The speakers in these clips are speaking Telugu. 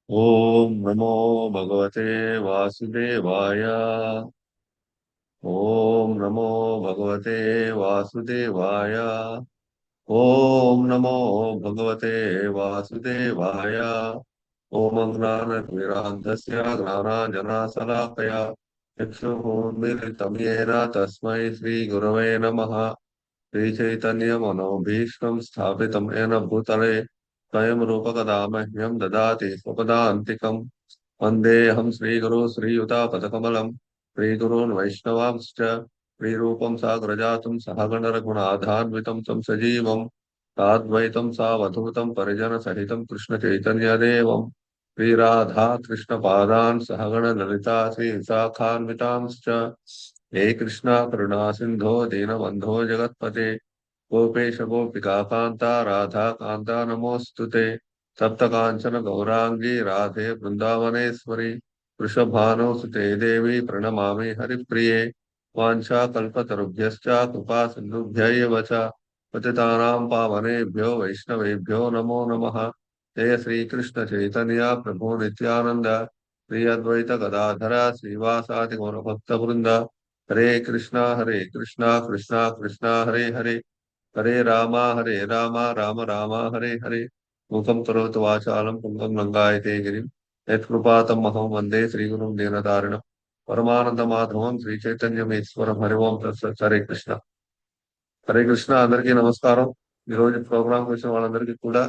ఓం నమో భగవతే వాసుదేవాయ. ఓం నమో భగవతే వాసుదేవాయ. ఓం నమో భగవతే వాసుదేవాయ. ఓం జ్ఞానతిమిరాంధస్య జ్ఞానాంజనశలాకయా చక్షుర్మిలితం యేన తస్మై శ్రీగురవే నమః. श्रीचैतन्यमनोभीष्टं स्थापितं येन भूतले स्वयं रूपकदा मह्यं ददाति स्वपदान्तिकम्। वन्देऽहं श्रीगुरो श्रीयुतापदकमलं श्रीगुरून् वैष्णवांश्च श्रीरूपं साग्रजातं सहगणरघुनाथान्वितं तं सजीवं साद्वैतं सावधूतं परिजनसहितं कृष्णचैतन्यदेवं श्रीराधा कृष्णपादान् सहगणललिता श्रीविशाखान्वितांश्च। हे कृष्णा करुणा सिंधो दीनबंधो जगत्पते गोपेश गोपिका कांता राधा कांता नमोस्तुते। सप्त कांचन गौरांगी राधे वृंदावनेश्वरी वृषभानुसुते देवी प्रणमामि हरिप्रिये। वाञ्छाकल्पतरुभ्यश्च कृपा सिन्धुभ्य एव च पतितानां पावनेभ्यो वैष्णवेभ्यो नमो नमः। जय श्री कृष्ण चैतन्य प्रभु नित्यानंद श्री अद्वैत गदाधर श्रीवासादि गौरभक्तवृंद। हरे कृष्णा कृष्णा कृष्णा हरे हरे हरे राम राम राम हरे हरे। मूकं करोतु वाचालं पुंगं लंघायते गिरिं यत्कृपातमहं वन्दे श्रीगुरुं दीनतारिणं परमानन्दमाधवं శ్రీచైతన్యమేశ్వరం హరి ఓం తత్సత్ హరే కృష్ణ. హరే కృష్ణ. అందరికీ నమస్కారం. ఈరోజు ప్రోగ్రాంకి వచ్చిన వాళ్ళందరికీ కూడా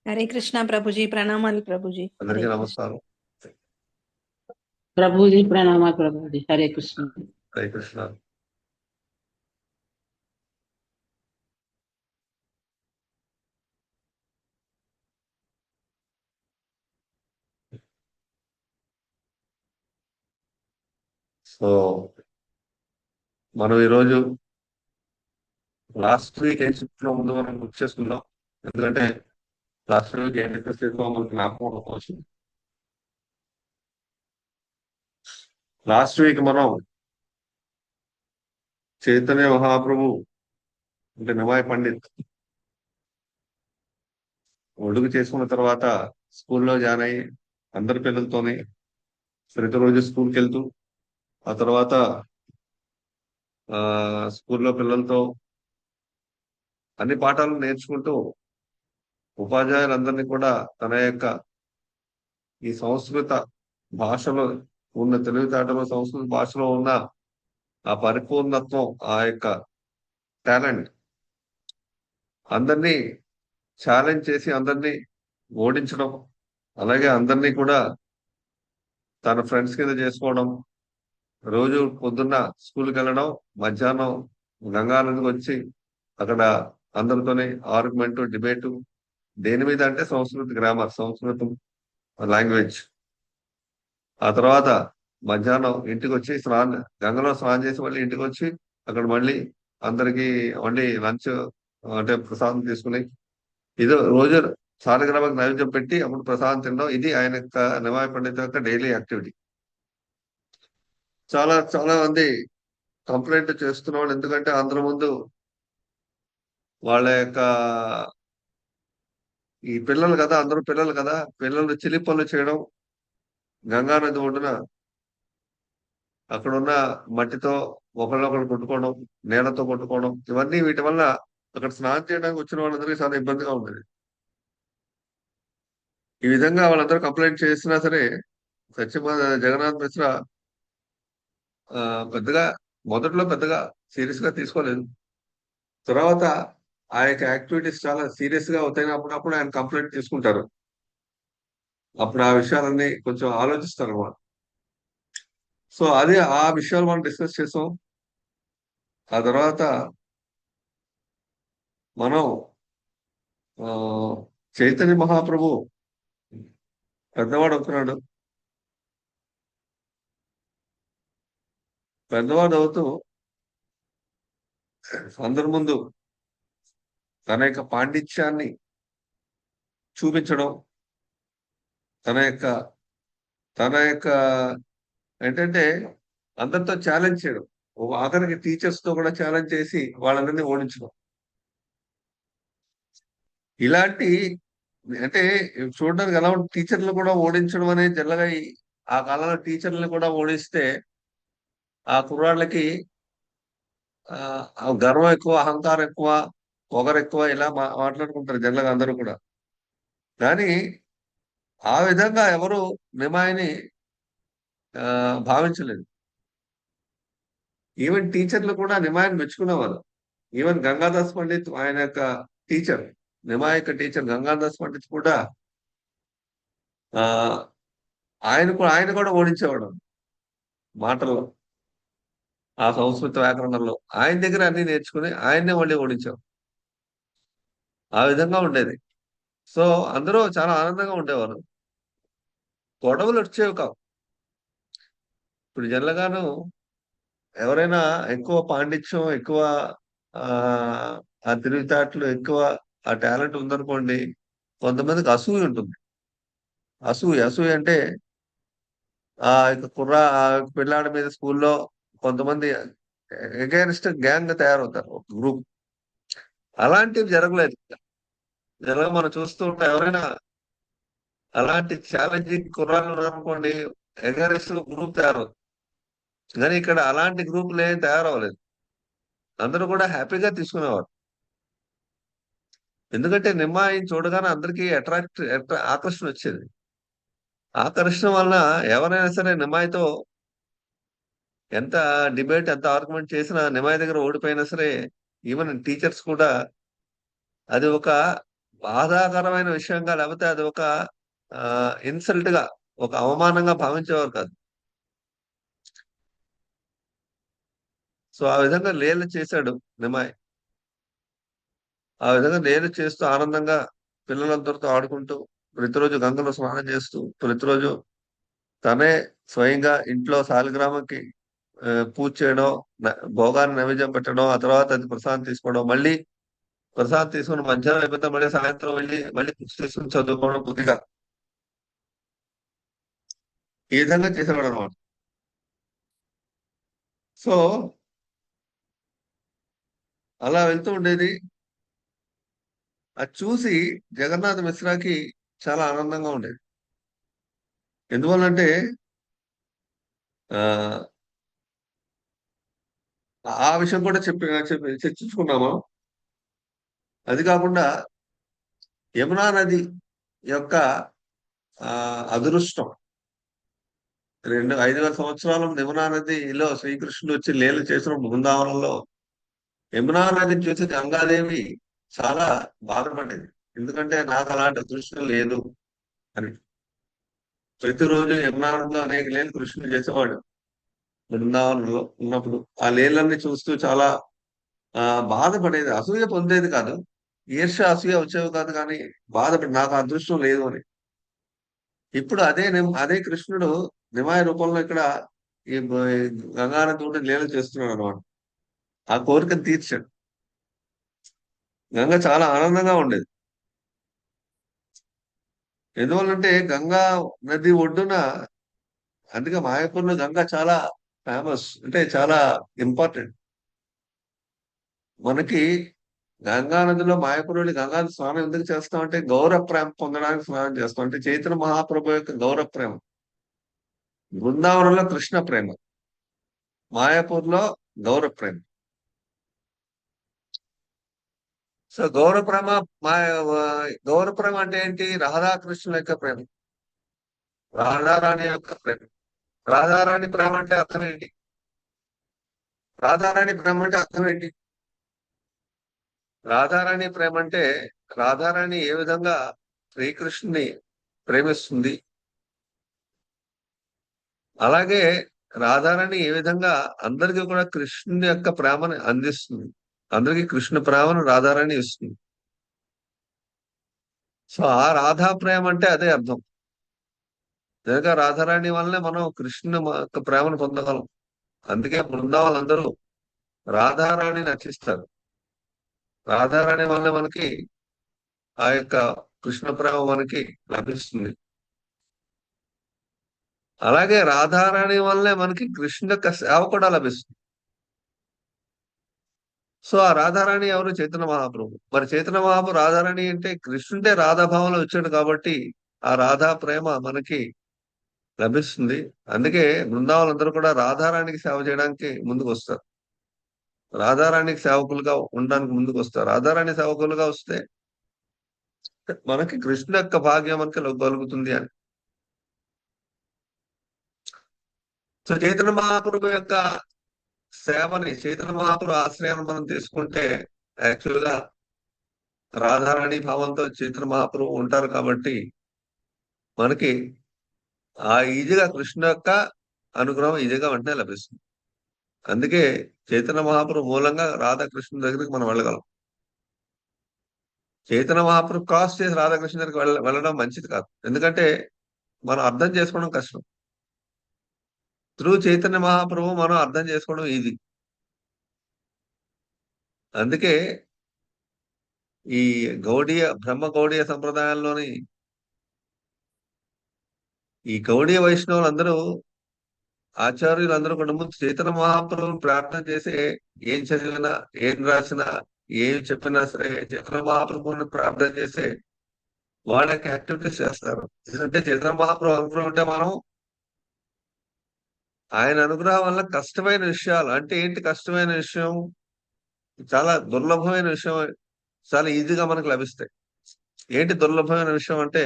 हरे कृष्णा प्रभु जी, प्रणाम प्रभु जी। అందరికీ నమస్కారం. प्रभु जी प्रणाम प्रभु जी। हरे कृष्ण। హరే కృష్ణ. సో మనం ఈరోజు లాస్ట్ వీక్ ఏం చెప్తున్నా ముందు మనం గుర్తు చేసుకుందాం. ఎందుకంటే లాస్ట్ వీక్ ఏం డిస్కస్ చేసుకో మనకి జ్ఞాపకం ఉండకపోవచ్చు. లాస్ట్ వీక్ మనం చైతన్య మహాప్రభు అంటే నిమాయ్ పండిత్ ఒడుగు చేసుకున్న తర్వాత స్కూల్లో జాయిన్ అయ్యి అందరి పిల్లలతోనే ప్రతిరోజు స్కూల్కి వెళ్తూ ఆ తర్వాత స్కూల్లో పిల్లలతో అన్ని పాఠాలు నేర్చుకుంటూ ఉపాధ్యాయులందరినీ కూడా తన యొక్క ఈ సంస్కృత భాషలో ఉన్న తెలివితేటలో సంస్కృత భాషలో ఉన్న ఆ పరిపూర్ణత్వం, ఆ యొక్క టాలెంట్ అందరినీ ఛాలెంజ్ చేసి అందరినీ ఓడించడం, అలాగే అందరినీ కూడా తన ఫ్రెండ్స్ కింద చేసుకోవడం, రోజు పొద్దున్న స్కూల్కి వెళ్ళడం, మధ్యాహ్నం గంగానదికి వచ్చి అక్కడ అందరితోనే ఆర్గ్యుమెంట్ డిబేటు. దేని మీద అంటే సంస్కృత గ్రామర్, సంస్కృతం లాంగ్వేజ్. ఆ తర్వాత మధ్యాహ్నం ఇంటికి వచ్చి గంగలో స్నానం చేసి మళ్ళీ ఇంటికి వచ్చి అక్కడ మళ్ళీ అందరికి మళ్ళీ లంచ్ అంటే ప్రసాదం తీసుకుని ఇది రోజు సాలగ్రామకు నైవేద్యం పెట్టి అప్పుడు ప్రసాదం తినడం. ఇది ఆయన యొక్క నిమాయ పండిత యొక్క డైలీ యాక్టివిటీ. చాలా చాలా మంది కంప్లైంట్ చేస్తున్నవాళ్ళు, ఎందుకంటే అందరి ముందు వాళ్ళ యొక్క ఈ పిల్లలు కదా, అందరూ పిల్లలు కదా, పిల్లలు చిలి పనులు చేయడం, గంగానది ఒడ్డున అక్కడున్న మట్టితో ఒకళ్ళొకళ్ళు కొట్టుకోవడం, నీళ్లతో కొట్టుకోవడం, ఇవన్నీ వీటి వల్ల అక్కడ స్నానం చేయడానికి వచ్చిన వాళ్ళందరికీ చాలా ఇబ్బందిగా ఉండేది. ఈ విధంగా వాళ్ళందరూ కంప్లైంట్ చేసినా సరే జగన్నాథ్ మిశ్రా పెద్దగా మొదట్లో పెద్దగా సీరియస్ గా తీసుకోలేదు. తర్వాత ఆ యొక్క యాక్టివిటీస్ చాలా సీరియస్ గా అవుతాయి. అప్పుడప్పుడు ఆయన కంప్లైంట్ తీసుకుంటారు. అప్పుడు ఆ విషయాలన్నీ కొంచెం ఆలోచిస్తారు అన్నమాట. సో అదే ఆ విషయాలు మనం డిస్కస్ చేసాం. ఆ తర్వాత మనం చైతన్య మహాప్రభు పెద్దవాడు అవుతున్నాడు. పెద్దవాడు అవుతూ అందరి ముందు తన యొక్క పాండిత్యాన్ని చూపించడం, తన యొక్క ఏంటంటే అందరితో ఛాలెంజ్ చేయడం, ఆఖరికి టీచర్స్ తో కూడా ఛాలెంజ్ చేసి వాళ్ళందరినీ ఓడించడం. ఇలాంటి అంటే చూడడానికి ఎలా ఉంటుంది, టీచర్లు కూడా ఓడించడం అనేది జల్లగా ఆ కాలంలో టీచర్లు కూడా ఓడిస్తే ఆ కుర్రాళ్ళకి ఆ గర్వం ఎక్కువ, అహంకారం ఎక్కువ, పొగరు ఎక్కువ, ఇలా మాట్లాడుకుంటారు జల్లగా అందరూ కూడా. కానీ ఆ విధంగా ఎవరు నిమాయిని భావించలేదు. ఈవెన్ టీచర్లు కూడా నిమాయిని మెచ్చుకునేవారు. ఈవెన్ గంగాదాస్ పండిత్ ఆయన యొక్క టీచర్, నిమాయ్ యొక్క టీచర్ గంగాదాస్ పండిత్ కూడా ఆ ఆయన కూడా ఓడించేవాడు మాటల్లో, ఆ సంస్కృత వ్యాకరణంలో. ఆయన దగ్గర అన్ని నేర్చుకుని ఆయన్నే మళ్ళీ ఓడించాం. ఆ విధంగా ఉండేది. సో అందరూ చాలా ఆనందంగా ఉండేవారు. గొడవలు వచ్చేవి కావు. ఇప్పుడు జనరల్గాను ఎవరైనా ఎక్కువ పాండిత్యం, ఎక్కువ ఆ ఆ తెలివితేటలు ఎక్కువ, ఆ టాలెంట్ ఉందనుకోండి, కొంతమందికి అసూయ ఉంటుంది. అసూయ అంటే ఇక ఆ పిల్లాడి మీద స్కూల్లో కొంతమంది అగైన్స్ట్ గ్యాంగ్ గా తయారవుతారు, ఒక గ్రూప్. అలాంటివి జరగలేదు. మనం చూస్తూ ఉంటే ఎవరైనా అలాంటి ఛాలెంజింగ్ కుర్రాళ్ళు ఉన్నారనుకోండి, అగైన్స్ట్ గ్రూప్ తయారవుతుంది. కానీ ఇక్కడ అలాంటి గ్రూపులు ఏం తయారవ్వలేదు. అందరూ కూడా హ్యాపీగా తీసుకునేవారు. ఎందుకంటే నిమ్మాయి చూడగానే అందరికీ ఆకర్షణ వచ్చేది. ఆకర్షణ వలన ఎవరైనా సరే నిమ్మాయితో ఎంత డిబేట్, ఎంత ఆర్గ్యుమెంట్ చేసినా, నిమ్మాయి దగ్గర ఓడిపోయినా సరే, ఈవెన్ టీచర్స్ కూడా అది ఒక బాధాకరమైన విషయంగా, లేకపోతే అది ఒక ఇన్సల్ట్ గా, ఒక అవమానంగా భావించేవారు కాదు. సో ఆ విధంగా లీల చేశాడు నిమ్మాయి. ఆ విధంగా లీల చేస్తూ ఆనందంగా పిల్లలందరితో ఆడుకుంటూ, ప్రతిరోజు గంగలో స్నానం చేస్తూ, ప్రతిరోజు తనే స్వయంగా ఇంట్లో శాలిగ్రామంకి పూజ చేయడం, భోగాన్ని నైవేద్యం పెట్టడం, ఆ తర్వాత అది ప్రసాదం తీసుకోవడం, మళ్ళీ ప్రసాదం తీసుకుని మధ్యాహ్నం అయిపోతే మళ్ళీ సాయంత్రం వెళ్ళి మళ్ళీ బుక్స్ తీసుకుని చదువుకోవడం కొద్దిగా, ఈ విధంగా చేసేవాడు అనమాట. సో అలా వెళ్తూ ఉండేది. అది చూసి జగన్నాథ మిశ్రాకి చాలా ఆనందంగా ఉండేది. ఎందువల్లంటే ఆ ఆ విషయం కూడా చర్చించుకున్నాము. అది కాకుండా యమునా నది యొక్క అదృష్టం, 5,000 సంవత్సరాలు యమునా నదిలో శ్రీకృష్ణుడు వచ్చి లీల చేసిన బృందావనంలో యమునా నదిని చూసి గంగాదేవి చాలా బాధపడేది. ఎందుకంటే నాకు అలాంటి అదృష్టం లేదు అని. ప్రతిరోజు యమునా నదిలో అనేక లీలలు కృష్ణుడు చేసేవాడు బృందావనంలో ఉన్నప్పుడు. ఆ లీలల్ని చూస్తూ చాలా బాధపడేది. అసూయ పొందేది కాదు, ఈర్ష్య అసూయ వచ్చేవి కాదు, కానీ బాధపడి నాకు ఆ అదృష్టం లేదు అని. ఇప్పుడు అదే కృష్ణుడు నిమాయ రూపంలో ఇక్కడ ఈ గంగానది లీలలు చేస్తున్నాడు అనమాట. ఆ కోరికను తీర్చాడు. గంగ చాలా ఆనందంగా ఉండేది. ఎందువల్లంటే గంగా నది ఒడ్డున, అందుకే మాయాపూర్లో గంగ చాలా ఫేమస్, అంటే చాలా ఇంపార్టెంట్. మనకి గంగా నదిలో మాయాపూర్ వెళ్ళి గంగా స్నానం ఎందుకు చేస్తాం అంటే గౌరవ ప్రేమ పొందడానికి స్నానం చేస్తాం. అంటే చైతన్య మహాప్రభు యొక్క గౌరవ ప్రేమ. బృందావనంలో కృష్ణ ప్రేమ, మాయాపూర్లో గౌరవ ప్రేమ. సో గౌరవ ప్రేమ, మా గౌరవ ప్రేమ అంటే ఏంటి? రాధాకృష్ణుల యొక్క ప్రేమ, రాధారాణి యొక్క ప్రేమ. రాధారాణి ప్రేమ అంటే అర్థం ఏంటి? రాధారాణి ప్రేమ అంటే అర్థం ఏంటి? రాధారాణి ప్రేమ అంటే, రాధారాణి ఏ విధంగా శ్రీకృష్ణుని ప్రేమిస్తుంది, అలాగే రాధారాణి ఏ విధంగా అందరికీ కూడా కృష్ణుని యొక్క ప్రేమను అందిస్తుంది. అందరికీ కృష్ణ ప్రేమను రాధారాణి ఇస్తుంది. సో ఆ రాధా ప్రేమ అంటే అదే అర్థం. నిజంగా రాధారాణి వల్లనే మనం కృష్ణుని యొక్క ప్రేమను పొందగలం. అందుకే బృందావనందరూ రాధారాణిని రచిస్తారు. రాధారాణి వల్ల మనకి ఆ యొక్క కృష్ణ ప్రేమ మనకి లభిస్తుంది. అలాగే రాధారాణి వల్లే మనకి కృష్ణ యొక్క సేవ కూడా లభిస్తుంది. సో ఆ రాధారాణి ఎవరు? చైతన్య మహాప్రభు. మరి చైతన్య మహాప్రభు రాధారాణి అంటే కృష్ణుడే రాధాభావంలో వచ్చాడు కాబట్టి ఆ రాధా ప్రేమ మనకి లభిస్తుంది. అందుకే బృందావులందరూ కూడా రాధారాణికి సేవ చేయడానికి ముందుకు వస్తారు. రాధారాణికి సేవకులుగా ఉండడానికి ముందుకు వస్తారు. రాధారాణి సేవకులుగా వస్తే మనకి కృష్ణుడు యొక్క భాగ్యం మనకి కలుగుతుంది అని. సో చైతన్య మహాప్రభు యొక్క సేవని, చైతన్య మహాప్రభు ఆశ్రయాన్ని మనం తీసుకుంటే యాక్చువల్ గా రాధారాణి భావంతో చైతన్య మహాప్రభు ఉంటారు కాబట్టి మనకి ఆ ఈజీగా కృష్ణ యొక్క అనుగ్రహం ఈజీగా వెంటనే లభిస్తుంది. అందుకే చైతన్య మహాప్రభు మూలంగా రాధాకృష్ణ దగ్గరికి మనం వెళ్ళగలం. చైతన్య మహాప్రభు క్రాస్ చేసి రాధాకృష్ణ దగ్గరికి వెళ్ళడం మంచిది కాదు. ఎందుకంటే మనం అర్థం చేసుకోవడం కష్టం. త్రూ చైతన్య మహాప్రభు మనం అర్థం చేసుకోవడం ఈజీ. అందుకే ఈ బ్రహ్మ గౌడీయ సంప్రదాయాల్లోని ఈ గౌడీయ వైష్ణవులందరూ, ఆచార్యులందరూ కూడా ముందు చైతన్య మహాప్రభుని ప్రార్థన చేసి ఏం చదివినా, ఏం రాసినా, ఏం చెప్పినా సరే చైతన్య మహాప్రభుని ప్రార్థన చేసి వాళ్ళకి యాక్టివిటీస్ చేస్తారు. ఎందుకంటే చైతన్య మహాప్రభు అనుగ్రహం అంటే మనం ఆయన అనుగ్రహం వల్ల కష్టమైన విషయాలు అంటే ఏంటి? కష్టమైన విషయం చాలా దుర్లభమైన విషయం చాలా ఈజీగా మనకు లభిస్తాయి. ఏంటి దుర్లభమైన విషయం అంటే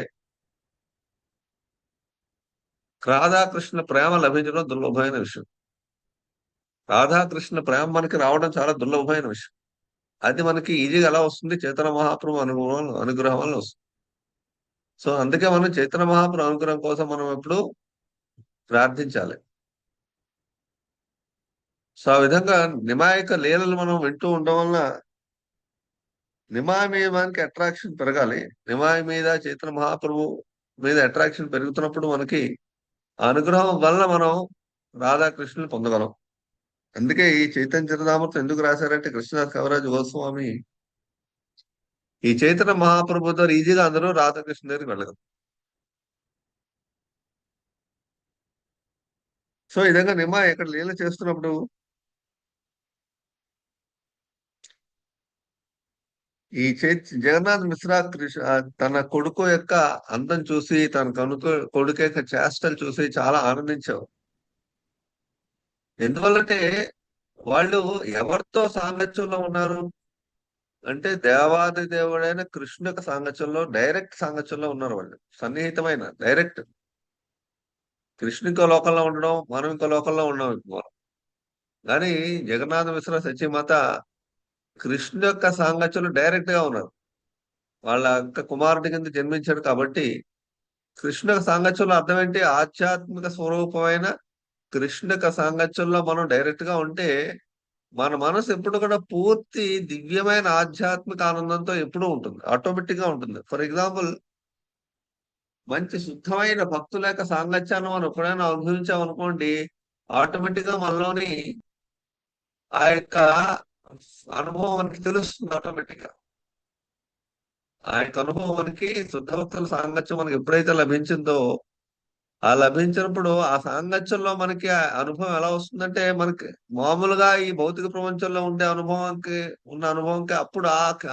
రాధాకృష్ణ ప్రేమ లభించడం దుర్లభమైన విషయం. రాధాకృష్ణ ప్రేమ మనకి రావడం చాలా దుర్లభమైన విషయం. అది మనకి ఈజీగా ఎలా వస్తుంది? చైతన్య మహాప్రభు అనుగ్రహం వల్ల వస్తుంది. సో అందుకే మనం చైతన్య మహాప్రభు అనుగ్రహం కోసం మనం ఎప్పుడు ప్రార్థించాలి. సో ఆ విధంగా నిమాయక లీలలు మనం వింటూ ఉండడం వల్ల నిమాయి మీద మనకి అట్రాక్షన్ పెరగాలి. నిమాయి మీద చైతన్య మహాప్రభు మీద అట్రాక్షన్ పెరుగుతున్నప్పుడు మనకి ఆ అనుగ్రహం వల్ల మనం రాధాకృష్ణుని పొందగలం. అందుకే ఈ చైతన్య చరితామృతం ఎందుకు రాశారంటే కృష్ణదాస్ కవిరాజు గోస్వామి ఈ చైతన్య మహాప్రభు ద్వారా ఈజీగా అందరూ రాధాకృష్ణ దగ్గరికి వెళ్ళగలరు. సో ఈ విధంగా నిమాయి ఇక్కడ లీల చేస్తున్నప్పుడు ఈ జగన్నాథ్ మిశ్రా తన కొడుకు యొక్క అందం చూసి, తన కొడుకు యొక్క చేష్టలు చూసి చాలా ఆనందించావు. ఎందువల్లంటే వాళ్ళు ఎవరితో సాంగత్యంలో ఉన్నారు అంటే దేవాది దేవుడైన కృష్ణు యొక్క సాంగత్యంలో, డైరెక్ట్ సాంగత్యంలో ఉన్నారు. వాళ్ళు సన్నిహితమైన డైరెక్ట్ కృష్ణు ఇంకో లోకంలో ఉండడం, మనం ఇంకో లోకంలో ఉన్నాం ఇప్పుడు. కానీ జగన్నాథ మిశ్రా సత్యమాత కృష్ణు యొక్క సాంగత్యంలో డైరెక్ట్ గా ఉన్నారు. వాళ్ళ యొక్క కుమారుడి కింద జన్మించాడు కాబట్టి కృష్ణ యొక్క సాంగత్యంలో అర్థం ఏంటి? ఆధ్యాత్మిక స్వరూపమైన కృష్ణ యొక్క సాంగత్యంలో మనం డైరెక్ట్ గా ఉంటే మన మనసు ఎప్పుడు కూడా పూర్తి దివ్యమైన ఆధ్యాత్మిక ఆనందంతో ఎప్పుడూ ఉంటుంది, ఆటోమేటిక్ గా ఉంటుంది. ఫర్ ఎగ్జాంపుల్, మంచి శుద్ధమైన భక్తుల యొక్క సాంగత్యాన్ని మనం ఎప్పుడైనా అనుభవించామనుకోండి, ఆటోమేటిక్ గా మనలోని ఆ యొక్క అనుభవం మనకి తెలుస్తుంది. ఆటోమేటిక్ గా ఆ యొక్క అనుభవం మనకి శుద్ధ భక్తుల సాంగత్యం మనకి ఎప్పుడైతే లభించిందో, ఆ లభించినప్పుడు ఆ సాంగత్యంలో మనకి ఆ అనుభవం ఎలా వస్తుందంటే, మనకి మామూలుగా ఈ భౌతిక ప్రపంచంలో ఉండే అనుభవంకి అప్పుడు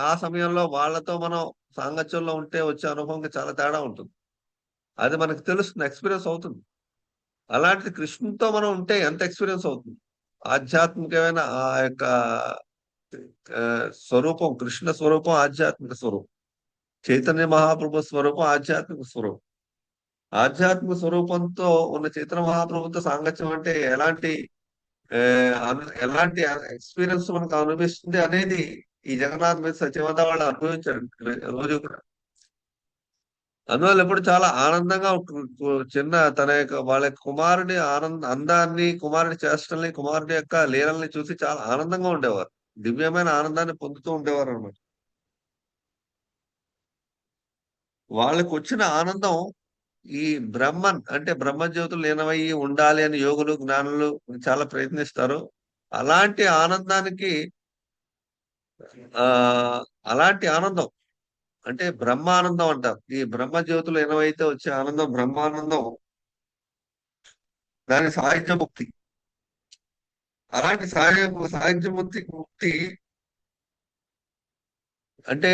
ఆ సమయంలో వాళ్ళతో మనం సాంగత్యంలో ఉంటే వచ్చే అనుభవంకి చాలా తేడా ఉంటుంది. అది మనకు తెలుస్తుంది, ఎక్స్పీరియన్స్ అవుతుంది. అలాంటిది కృష్ణుతో మనం ఉంటే ఎంత ఎక్స్పీరియన్స్ అవుతుంది? ఆధ్యాత్మికమైన ఆ యొక్క స్వరూపం, కృష్ణ స్వరూపం ఆధ్యాత్మిక స్వరూపం, చైతన్య మహాప్రభు స్వరూపం ఆధ్యాత్మిక స్వరూపం. ఆధ్యాత్మిక స్వరూపంతో ఉన్న చైతన్య మహాప్రభుత్వ సాంగత్యం అంటే ఎలాంటి ఎక్స్పీరియన్స్ మనకు అనిపిస్తుంది అనేది ఈ జగన్నాథ్ మీద సత్యవత వాళ్ళు అనుభవించారు రోజు కూడా. అందువల్ల ఎప్పుడు చాలా ఆనందంగా చిన్న తన యొక్క వాళ్ళ కుమారుడి అందాన్ని, కుమారుడి చేష్టల్ని, కుమారుడి యొక్క లీలల్ని చూసి చాలా ఆనందంగా ఉండేవారు. దివ్యమైన ఆనందాన్ని పొందుతూ ఉండేవారు అనమాట. వాళ్ళకు వచ్చిన ఆనందం ఈ బ్రహ్మన్ అంటే బ్రహ్మజ్యోతులు లీనమయ్యి ఉండాలి అని యోగులు, జ్ఞానులు చాలా ప్రయత్నిస్తారు. అలాంటి ఆనందానికి అలాంటి ఆనందం అంటే బ్రహ్మానందం అంటారు. ఈ బ్రహ్మజ్యోతులు లీనమైతే వచ్చే ఆనందం బ్రహ్మానందం, దాని సాహిత్య ముక్తి. అలాంటి సాహిత్య ముక్తి అంటే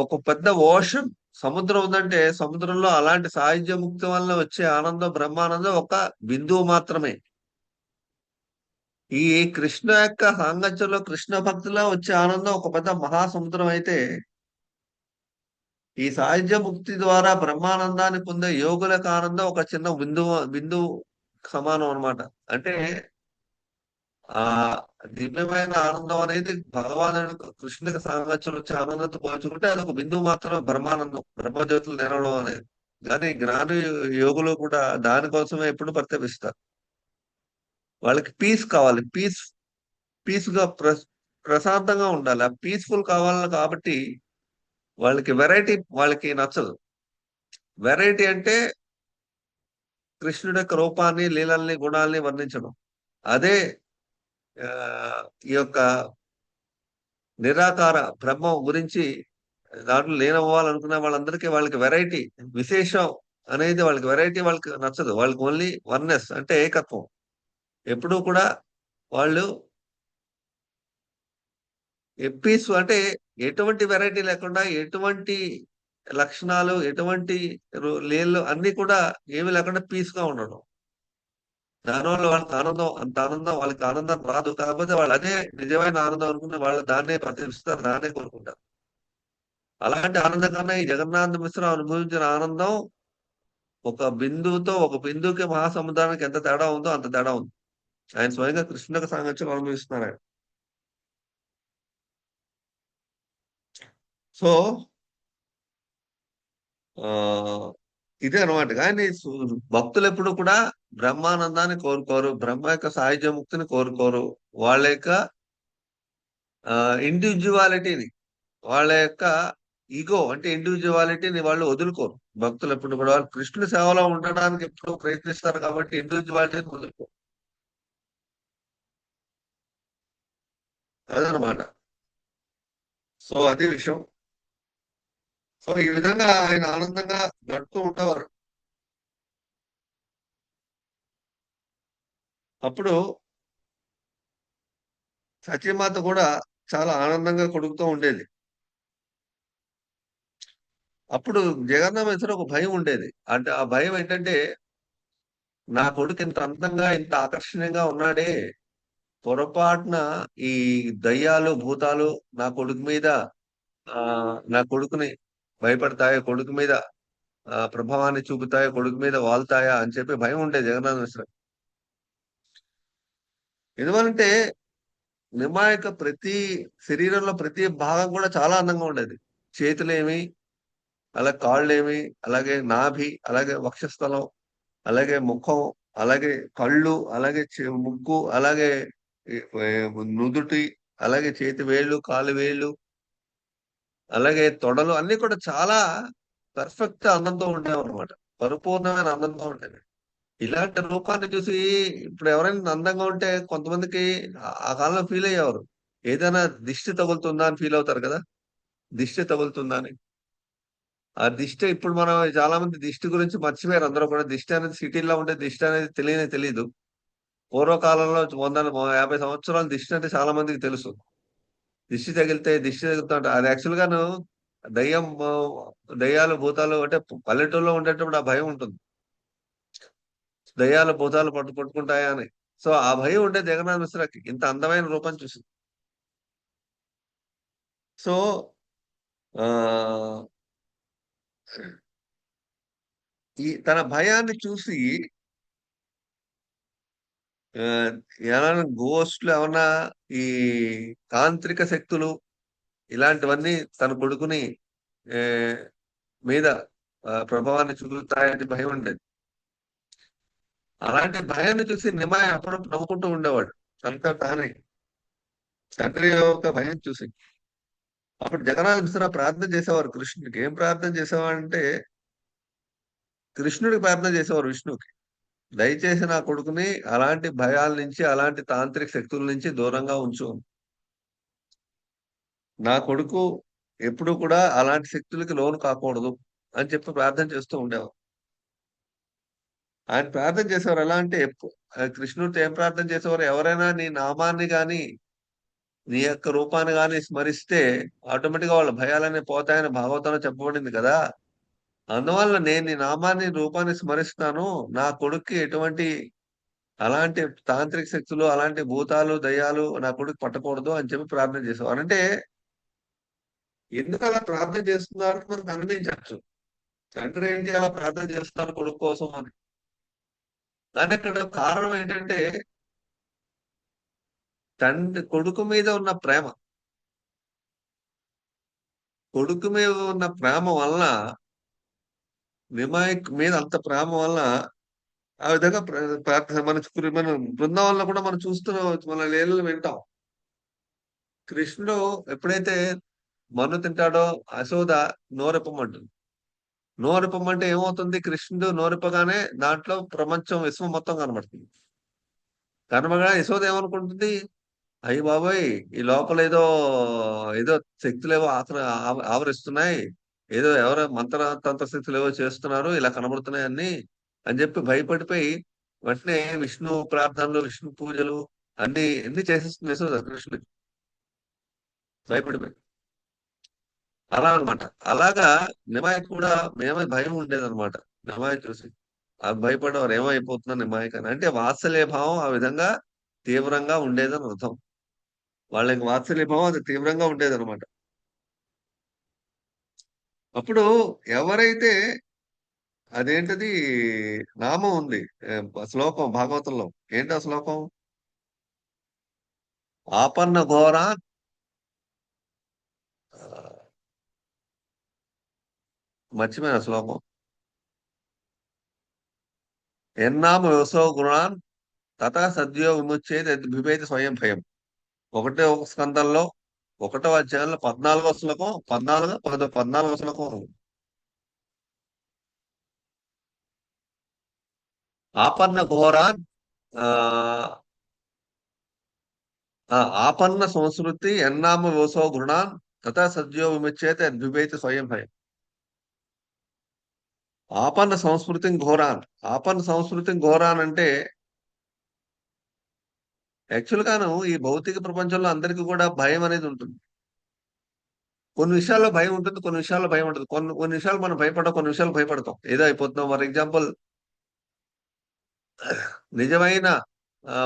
ఒక పెద్ద ఓషన్ సముద్రం ఉందంటే సముద్రంలో అలాంటి సాహిత్య ముక్తి వల్ల వచ్చే ఆనందం బ్రహ్మానందం ఒక బిందువు మాత్రమే. ఈ కృష్ణ యొక్క సాంగత్యంలో కృష్ణ భక్తిలో వచ్చే ఆనందం ఒక పెద్ద మహాసముద్రం అయితే, ఈ సాహిత్య ముక్తి ద్వారా బ్రహ్మానందాన్ని పొందే యోగులకు ఆనందం ఒక చిన్న బిందువు సమానం అన్నమాట. అంటే ఆ దివ్యమైన ఆనందం అనేది భగవానుడు కృష్ణుడికి సాంగత్యంలో వచ్చే ఆనందంతో పోల్చుకుంటే అది ఒక బిందువు మాత్రం బ్రహ్మానందం, బ్రహ్మజ్యోతులు నిలవడం అనేది. కానీ జ్ఞాన యోగులు కూడా దానికోసమే ఎప్పుడు పరితపిస్తారు. వాళ్ళకి పీస్ కావాలి, పీస్ గా ప్రశాంతంగా ఉండాలి. ఆ పీస్ఫుల్ కావాలి కాబట్టి వాళ్ళకి వెరైటీ వాళ్ళకి నచ్చదు. వెరైటీ అంటే కృష్ణుడి యొక్క రూపాన్ని, లీలల్ని, గుణాల్ని వర్ణించడం. అదే ఆ, ఈ యొక్క నిరాకార బ్రహ్మం గురించి దాంట్లో లీనమవ్వాలనుకునే వాళ్ళందరికీ వాళ్ళకి వెరైటీ, విశేషం అనేది వాళ్ళకి వెరైటీ వాళ్ళకి నచ్చదు. వాళ్ళకి ఓన్లీ వన్నెస్ అంటే ఏకత్వం. ఎప్పుడూ కూడా వాళ్ళు పీస్ అంటే ఎటువంటి వెరైటీ లేకుండా, ఎటువంటి లక్షణాలు, ఎటువంటి లీలలు అన్ని కూడా ఏమి లేకుండా పీస్ గా ఉండడం. దానివల్ల వాళ్ళకి ఆనందం, అంత ఆనందం వాళ్ళకి ఆనందం రాదు. కాకపోతే వాళ్ళు అదే నిజమైన ఆనందం అనుకుని వాళ్ళు దాన్నే ప్రతిపిస్తారు, దాన్నే కోరుకుంటారు. అలాంటి ఆనందం కన్నా ఈ జగన్నాథ మిశ్ర అనుభవించిన ఆనందం ఒక బిందువుకి మహాసముద్రానికి ఎంత తేడా ఉందో అంత తేడా ఉంది. ఆయన స్వయంగా కృష్ణుడికి సాంగత్యం అనుభవిస్తున్నారు ఆయన. సో ఆ ఇదే అనమాట. కానీ భక్తులు ఎప్పుడు కూడా బ్రహ్మానందాన్ని కోరుకోరు, బ్రహ్మ యొక్క సాయుధ్య ముక్తిని కోరుకోరు. వాళ్ళ యొక్క ఇండివిజువాలిటీని, వాళ్ళ యొక్క ఈగో అంటే ఇండివిజువాలిటీని వాళ్ళు వదులుకోరు. భక్తులు ఎప్పుడు కూడా వాళ్ళు కృష్ణుడి సేవలో ఉండడానికి ఎప్పుడు ప్రయత్నిస్తారు కాబట్టి ఇండివిజువాలిటీని వదులుకోరు. అదనమాట. సో అది విషయం. సో ఈ విధంగా ఆయన ఆనందంగా గడుపుతూ ఉండేవారు. అప్పుడు సత్యమాత కూడా చాలా ఆనందంగా కొడుకుతూ ఉండేది. అప్పుడు జగన్నాథేశ్వర ఒక భయం ఉండేది. అంటే ఆ భయం ఏంటంటే, నా కొడుకు ఇంత అందంగా ఇంత ఆకర్షణీయంగా ఉన్నాడే, పొరపాటున ఈ దయ్యాలు భూతాలు నా కొడుకు మీద నా కొడుకుని భయపడతాయో, కొడుకు మీద ప్రభావాన్ని చూపుతాయో, కొడుకు మీద వాళ్తాయా అని చెప్పి భయం ఉండేది జగన్నాథేశ్వర. ఎందువలంటే నిమ్మ యొక్క ప్రతి శరీరంలో ప్రతి భాగం కూడా చాలా అందంగా ఉండేది. చేతులేమి, అలాగే కాళ్ళేమి, అలాగే నాభి, అలాగే వక్షస్థలం, అలాగే ముఖం, అలాగే కళ్ళు, అలాగే ముక్కు, అలాగే ఈ, ఏ, నుదుటి, అలాగే చేతి వేళ్ళు, కాలు వేళ్ళు, అలాగే తొడలు అన్ని కూడా చాలా పర్ఫెక్ట్ అందంతో ఉండేవి అనమాట. పరిపూర్ణమైన అందంతో ఉండేవి. ఇలాంటి రూపాన్ని చూసి ఇప్పుడు ఎవరైనా అందంగా ఉంటే కొంతమందికి ఆ కాలంలో ఫీల్ అయ్యేవారు. ఏదైనా దిష్టి తగులుతుందా అని ఫీల్ అవుతారు కదా, దిష్టి తగులుతుందా అని. ఆ దిష్టి ఇప్పుడు మనం చాలా మంది దిష్టి గురించి మర్చిపోయారు. అందరూ కూడా దిష్టి అనేది సిటీలో ఉండే దిష్టి అనేది తెలియదు. పూర్వకాలంలో 150 సంవత్సరాల దిష్టి అంటే చాలా మందికి తెలుసు. దిష్టి తగులుతా అంటే అది యాక్చువల్ గాను దయ్యం దయ్యాలు భూతాలు అంటే పల్లెటూరులో ఉండేటప్పుడు ఆ భయం ఉంటుంది. దయ్యాలు భూతాలు పట్టుకుంటాయా అని. సో ఆ భయం ఉండే జగన్నాథ మిశ్రకి ఇంత అందమైన రూపం చూసి. సో ఆ ఈ తన భయాన్ని చూసి ఆ, ఏమైనా గోస్ట్లు ఏమన్నా ఈ తాంత్రిక శక్తులు ఇలాంటివన్నీ తన కొడుకుని ఏ, మీద ప్రభావాన్ని చూపుతాయని భయం ఉండేది. అలాంటి భయాన్ని చూసి నిమాయ అప్పుడప్పుడు నవ్వుకుంటూ ఉండేవాడు తనతో తానే, తండ్రి యొక్క భయం చూసి. అప్పుడు జగన్నాథ మిశ్ర ప్రార్థన చేసేవారు కృష్ణుడికి. ఏం ప్రార్థన చేసేవాడు అంటే, కృష్ణుడికి ప్రార్థన చేసేవారు విష్ణువుకి. దయచేసి నా కొడుకుని అలాంటి భయాల నుంచి, అలాంటి తాంత్రిక శక్తుల నుంచి దూరంగా ఉంచు. నా కొడుకు ఎప్పుడు కూడా అలాంటి శక్తులకి లోను కాకూడదు అని చెప్పి ప్రార్థన చేస్తూ ఉండేవారు. ఆయన ప్రార్థన చేసేవారు ఎలా అంటే కృష్ణుడితో ఏం ప్రార్థన చేసేవారు, ఎవరైనా నీ నామాన్ని గాని నీ యొక్క రూపాన్ని కానీ స్మరిస్తే ఆటోమేటిక్ గా వాళ్ళ భయాలన్నీ పోతాయని భాగవతంలో చెప్పబడింది కదా. అందువల్ల నేను నీ నామాన్ని రూపాన్ని స్మరిస్తాను, నా కొడుక్కి ఎటువంటి అలాంటి తాంత్రిక శక్తులు అలాంటి భూతాలు దయ్యాలు నా కొడుకు పట్టకూడదు అని చెప్పి ప్రార్థన చేసేవారు. అంటే ఎందుకు అలా ప్రార్థన చేస్తున్నారు మనకు అనిపించవచ్చు. తండ్రి ఏంటి అలా ప్రార్థన చేస్తున్నారు కొడుకు కోసం అని. కానీ అక్కడ కారణం ఏంటంటే తండ్రి కొడుకు మీద ఉన్న ప్రేమ, కొడుకు మీద ఉన్న ప్రేమ వలన, నిమాయక్ మీద అంత ప్రేమ వలన ఆ విధంగా ప్రార్థన మన బృందావనంలో కూడా మనం చూస్తున్నాం, మన లీలలు వింటాం. కృష్ణుడు ఎప్పుడైతే మన్ను తింటాడో యశోద నోరెప్పమంటుంది. నోరెప్పమంటే ఏమవుతుంది? కృష్ణుడు నోరెప్పగానే దాంట్లో ప్రపంచం విశ్వం మొత్తం కనబడుతుంది. కనబడగా యశోద ఏమనుకుంటుంది? అయ్యి బాబోయ్, ఈ లోపల ఏదో ఏదో శక్తులు ఏవో ఆవరిస్తున్నాయి, ఏదో ఎవరో తంత్ర శక్తులు ఏవో చేస్తున్నారు, ఇలా కనబడుతున్నాయి అన్ని అని చెప్పి భయపడిపోయి వెంటనే విష్ణు ప్రార్థనలు విష్ణు పూజలు అన్ని చేసేస్తుంది యశోద కృష్ణుడికి భయపడిపోయి. అలా అనమాట. అలాగా నిమాయకు కూడా మేమే భయం ఉండేదన్నమాట. నిమాయ చూసి ఆ భయపడేవారు ఏమైపోతున్నా నిమాయకు అని. అంటే వాత్సల్య భావం ఆ విధంగా తీవ్రంగా ఉండేదని అర్థం. వాళ్ళకి వాత్సల్య భావం అది తీవ్రంగా ఉండేదన్నమాట. అప్పుడు ఎవరైతే అదేంటది నామం ఉంది, శ్లోకం భాగవతంలో ఏంటి ఆ శ్లోకం? ఆపన్న ఘోర మర్చిపోయిన శ్లోకం. ఎన్నామ వ్యవసో గుణాన్ తథా సద్యో విముచ్చేది బిభేది స్వయం భయం. ఒకటో స్కందంలో 1వ అధ్యాయంలో 14వ శ్లోకం, 14వ శ్లోకం. ఆపన్న ఘోరాన్ ఆపన్న సంస్కృతి ఎన్నామ వ్యవసో గుణాన్ తథా సద్యో విముచ్చేత ద్విభేతి స్వయం భయం. ఆపన్న సంస్కృతి ఘోరాన్. ఆపన్న సంస్కృతి ఘోరాన్ అంటే యాక్చువల్ గాను ఈ భౌతిక ప్రపంచంలో అందరికీ కూడా భయం అనేది ఉంటుంది. కొన్ని విషయాల్లో భయం ఉంటుంది, కొన్ని విషయాల్లో భయం ఉంటుంది. కొన్ని విషయాలు మనం భయపడడం, కొన్ని విషయాలు భయపడతాం. ఏదో అయిపోతున్నాం. ఫర్ ఎగ్జాంపుల్, నిజమైన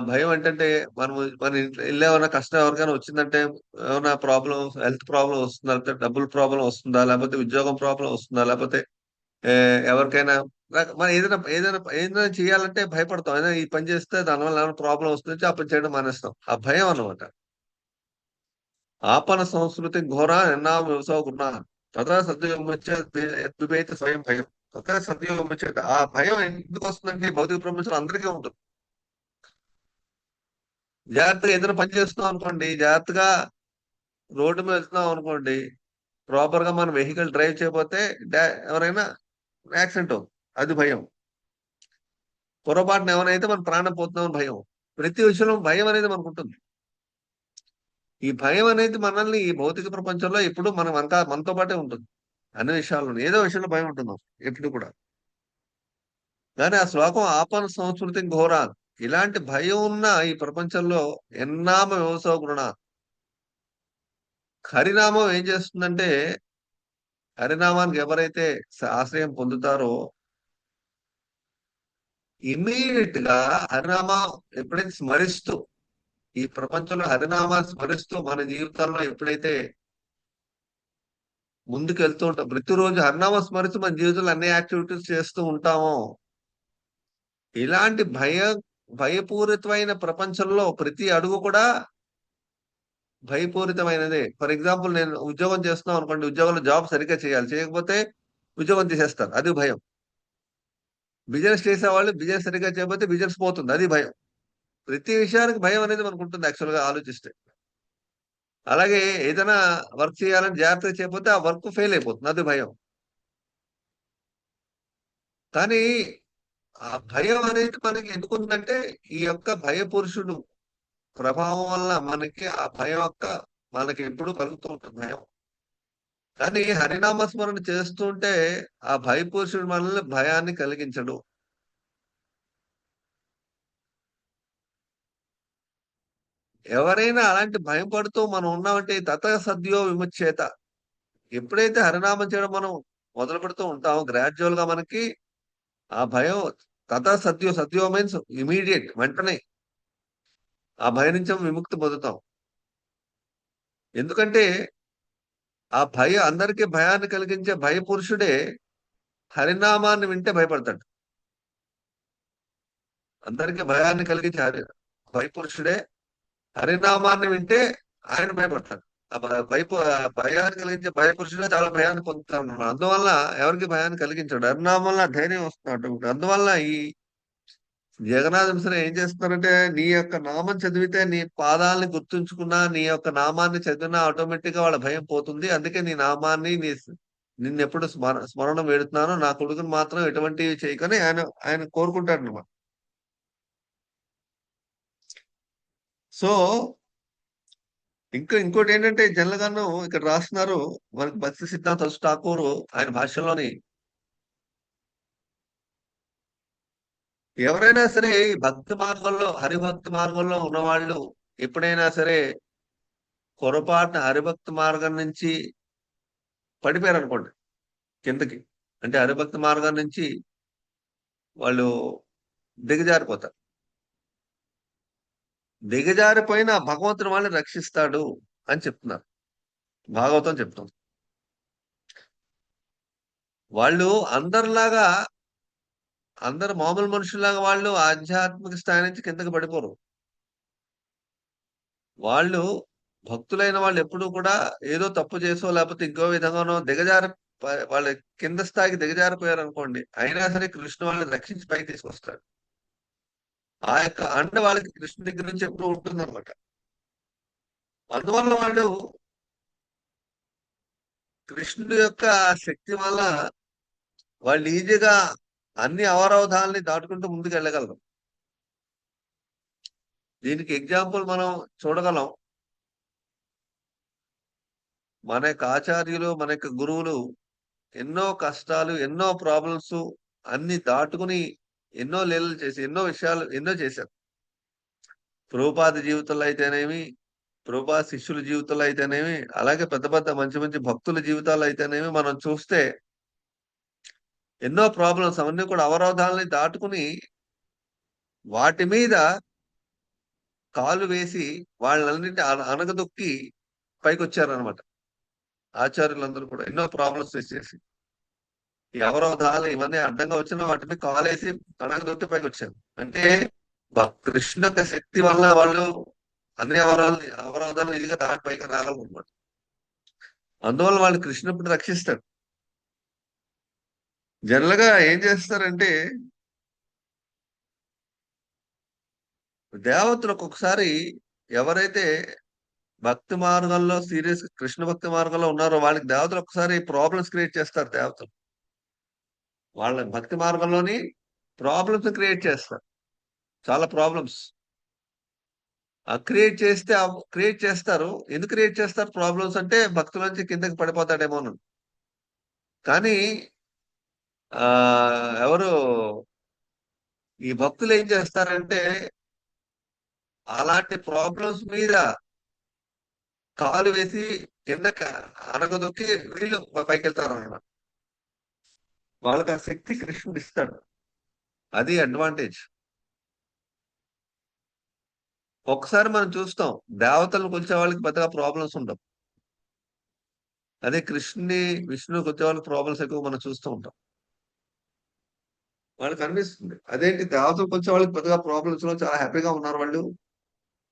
భయం ఏంటంటే మన ఇల్లు ఏమైనా కష్టం ఎవరికైనా వచ్చిందంటే, ఏమైనా ప్రాబ్లం, హెల్త్ ప్రాబ్లం వస్తుందా, లేకపోతే డబ్బుల ప్రాబ్లం వస్తుందా, లేకపోతే ఉద్యోగం ప్రాబ్లం వస్తుందా, లేకపోతే ఎవరికైనా మనం ఏదైనా చేయాలంటే భయపడతాం. ఏదైనా ఈ పని చేస్తే దానివల్ల ఏమైనా ప్రాబ్లం వస్తుంది, ఆ పని చేయడం మానేస్తాం. ఆ భయం అన్నమాట. ఆపన సంస్కృతి ఘోర ఎన్నా వ్యవసాయకున్నా తదా సద్యోగం స్వయం భయం. తదా సద్యోగం వచ్చేది. ఆ భయం ఎందుకు వస్తుందంటే భౌతిక ప్రపంచంలో అందరికీ ఉంటుంది. జాగ్రత్తగా ఏదైనా పని చేస్తున్నాం అనుకోండి, జాగ్రత్తగా రోడ్డు మీద వెళ్తున్నాం అనుకోండి, ప్రాపర్ గా మనం వెహికల్ డ్రైవ్ చేయకపోతే ఎవరైనా యాక్సిడెంట్ అవుతుంది, అది భయం. పొరపాటున ఏమైనా అయితే మనం ప్రాణం పోతున్నామని భయం. ప్రతి విషయంలో భయం అనేది మనకు ఉంటుంది. ఈ భయం అనేది మనల్ని ఈ భౌతిక ప్రపంచంలో ఎప్పుడు మనతో పాటే ఉంటుంది. అన్ని విషయాల్లో ఏదో విషయంలో భయం ఉంటుంది ఎప్పుడు కూడా. కానీ ఆ శ్లోకం ఆపన సంస్కృతి ఘోర, ఇలాంటి భయం ఉన్న ఈ ప్రపంచంలో ఎన్నామ వ్యవసాయ గుణ. హరినామం ఏం చేస్తుందంటే, హరినామానికి ఎవరైతే ఆశ్రయం పొందుతారో ఇమ్మీడియట్ గా హరినామా ఎప్పుడైతే స్మరిస్తూ, ఈ ప్రపంచంలో హరినామాన్ని స్మరిస్తూ మన జీవితాల్లో ఎప్పుడైతే ముందుకు వెళ్తూ ఉంటాం, ప్రతిరోజు హరినామా స్మరిస్తూ మన జీవితంలో అన్ని యాక్టివిటీస్ చేస్తూ ఉంటామో, ఇలాంటి భయపూరితమైన ప్రపంచంలో ప్రతి అడుగు కూడా భయపూరితమైనదే. ఫర్ ఎగ్జాంపుల్, నేను ఉద్యోగం చేస్తున్నాం అనుకోండి, ఉద్యోగంలో జాబ్ సరిగ్గా చేయాలి, చేయకపోతే ఉద్యోగం తీసేస్తారు, అది భయం. బిజినెస్ చేసేవాళ్ళు బిజినెస్ సరిగ్గా చేయకపోతే బిజినెస్ పోతుంది, అది భయం. ప్రతి విషయానికి భయం అనేది మనకు ఉంటుంది యాక్చువల్ గా ఆలోచిస్తే. అలాగే ఏదైనా వర్క్ చేయాలని జాగ్రత్తగా చేయకపోతే ఆ వర్క్ ఫెయిల్ అయిపోతుంది, అది భయం. కానీ ఆ భయం అనేది మనకి ఎందుకుందంటే, ఈ యొక్క భయపురుషుడు ప్రభావం వల్ల మనకి ఆ భయం మనకి ఎప్పుడు కలుగుతూ ఉంటుంది భయం. కానీ హరినామస్మరణ చేస్తుంటే ఆ భయపురుషుడు మనల్ని భయాన్ని కలిగించడు. ఎవరైనా అలాంటి భయం పడుతూ మనం ఉన్నామంటే తత సద్యో విముచ్యేత. ఎప్పుడైతే హరినామం చేయడం మనం మొదలు పెడుతూ ఉంటామో గ్రాడ్యువల్ గా మనకి ఆ భయం తత సద్యో, సద్యో మీన్స్ ఇమీడియట్, వెంటనే ఆ భయం నుంచి విముక్తి పొందుతాం. ఎందుకంటే ఆ అందరికీ భయాన్ని కలిగించే భయపురుషుడే హరినామాన్ని వింటే భయపడతాడు. అందరికీ భయాన్ని కలిగించే భయపురుషుడే హరినామాన్ని వింటే ఆయన భయపడతాడు. ఆ భయాన్ని కలిగించే భయపురుషుడే చాలా భయాన్ని పొందుతాడు అన్నమాట. అందువల్ల ఎవరికి భయాన్ని కలిగించాడు, హరినామం వల్ల ధైర్యం వస్తున్నాడు. అందువల్ల ఈ జగన్నాథ మిశ్ర ఏం చేస్తున్నారంటే, నీ యొక్క నామం చదివితే నీ పాదాలని గుర్తుంచుకున్నా, నీ యొక్క నామాన్ని చదివినా ఆటోమేటిక్ గా వాళ్ళ భయం పోతుంది. అందుకే నీ నామాన్ని నిన్నెప్పుడు స్మరణ వేడుతున్నాను, నా కొడుకుని మాత్రం ఎటువంటివి చేయకని ఆయన ఆయన కోరుకుంటాడు అనమాట. సో ఇంకోటి ఏంటంటే, జనరల్గాను ఇక్కడ రాస్తున్నారు మనకి భక్తి సిద్ధాంత ఠాకూర్ ఆయన భాషలోని, ఎవరైనా సరే ఈ భక్తి మార్గంలో, హరిభక్తి మార్గంలో ఉన్నవాళ్ళు ఎప్పుడైనా సరే పొరపాటున హరిభక్తి మార్గం నుంచి పడిపోయారు అనుకోండి కిందకి, అంటే హరిభక్తి మార్గం నుంచి వాళ్ళు దిగజారిపోతారు. దిగజారిపోయిన భగవంతుడు వాళ్ళని రక్షిస్తాడు అని చెప్తున్నారు, భాగవతం చెప్తుంది. వాళ్ళు అందరిలాగా, అందరు మామూలు మనుషుల్లాగా వాళ్ళు ఆధ్యాత్మిక స్థాయి నుంచి కిందకి పడిపోరు. వాళ్ళు భక్తులైన వాళ్ళు ఎప్పుడూ కూడా ఏదో తప్పు చేసో లేకపోతే ఇంకో విధంగానో వాళ్ళ కింద స్థాయికి దిగజారిపోయారు అనుకోండి, అయినా సరే కృష్ణుడు వాళ్ళని రక్షించి పైకి తీసుకొస్తాడు. ఆ యొక్క అండ వాళ్ళకి కృష్ణుడి దగ్గర నుంచి ఎప్పుడు ఉంటుంది అనమాట. అందువల్ల వాళ్ళు కృష్ణుడి యొక్క శక్తి వల్ల వాళ్ళు ఈజీగా అన్ని అవరోధాలని దాటుకుంటూ ముందుకు వెళ్ళగలరు. దీనికి ఎగ్జాంపుల్ మనం చూడగలం. మన యొక్క ఆచార్యులు, మన యొక్క గురువులు ఎన్నో కష్టాలు, ఎన్నో ప్రాబ్లమ్స్ అన్ని దాటుకుని ఎన్నో లీలలు చేసి, ఎన్నో విషయాలు ఎన్నో చేశారు. ప్రభుపాద జీవితంలో అయితేనేమి, ప్రభుపాద శిష్యుల జీవితంలో అయితేనేమి, అలాగే పెద్ద పెద్ద మంచి మంచి భక్తుల జీవితాలు అయితేనేమి మనం చూస్తే ఎన్నో ప్రాబ్లమ్స్ అవన్నీ కూడా అవరోధాలని దాటుకుని వాటి మీద కాలు వేసి వాళ్ళన్నింటి అనగదొక్కి పైకి వచ్చారనమాట. ఆచార్యులందరూ కూడా ఎన్నో ప్రాబ్లమ్స్ ఫేస్ చేసి, ఈ అవరోధాలు ఇవన్నీ అడ్డంగా వచ్చిన వాటిని కాలేసి అనగదొక్కి పైకి వచ్చారు. అంటే కృష్ణ యొక్క శక్తి వల్ల వాళ్ళు అన్ని అవరోధాలు ఇదిగా దాటి పైకి రాగలరు. అందువల్ల వాళ్ళు కృష్ణుడిని రక్షిస్తాడు. జనరల్ గా ఏం చేస్తారంటే, దేవతలు ఒక్కొక్కసారి ఎవరైతే భక్తి మార్గంలో సీరియస్ కృష్ణ భక్తి మార్గంలో ఉన్నారో వాళ్ళకి దేవతలు ఒకసారి ప్రాబ్లమ్స్ క్రియేట్ చేస్తారు. దేవతలు వాళ్ళ భక్తి మార్గంలోని ప్రాబ్లమ్స్ క్రియేట్ చేస్తారు, చాలా ప్రాబ్లమ్స్ క్రియేట్ చేస్తారు. ఎందుకు క్రియేట్ చేస్తారు ప్రాబ్లమ్స్ అంటే, భక్తుల నుంచి కిందకి పడిపోతాడేమో. కానీ ఎవరు ఈ భక్తులు ఏం చేస్తారంటే, అలాంటి ప్రాబ్లమ్స్ మీద కాలు వేసి కింద అనగదొక్కి వీళ్ళు పైకి వెళ్తారు అన్నమాట. వాళ్ళకి ఆ శక్తి కృష్ణుడు ఇస్తాడు, అది అడ్వాంటేజ్. ఒకసారి మనం చూస్తాం, దేవతలను కొలిచే వాళ్ళకి పెద్దగా ప్రాబ్లమ్స్ ఉండవు. అదే కృష్ణుని విష్ణుని కొలిచే వాళ్ళకి ప్రాబ్లమ్స్ ఎక్కువ మనం చూస్తూ ఉంటాం. వాళ్ళకి అనిపిస్తుంది అదేంటి, దేవతలు కొలిచే వాళ్ళకి పెద్దగా ప్రాబ్లమ్స్ లో చాలా హ్యాపీగా ఉన్నారు వాళ్ళు,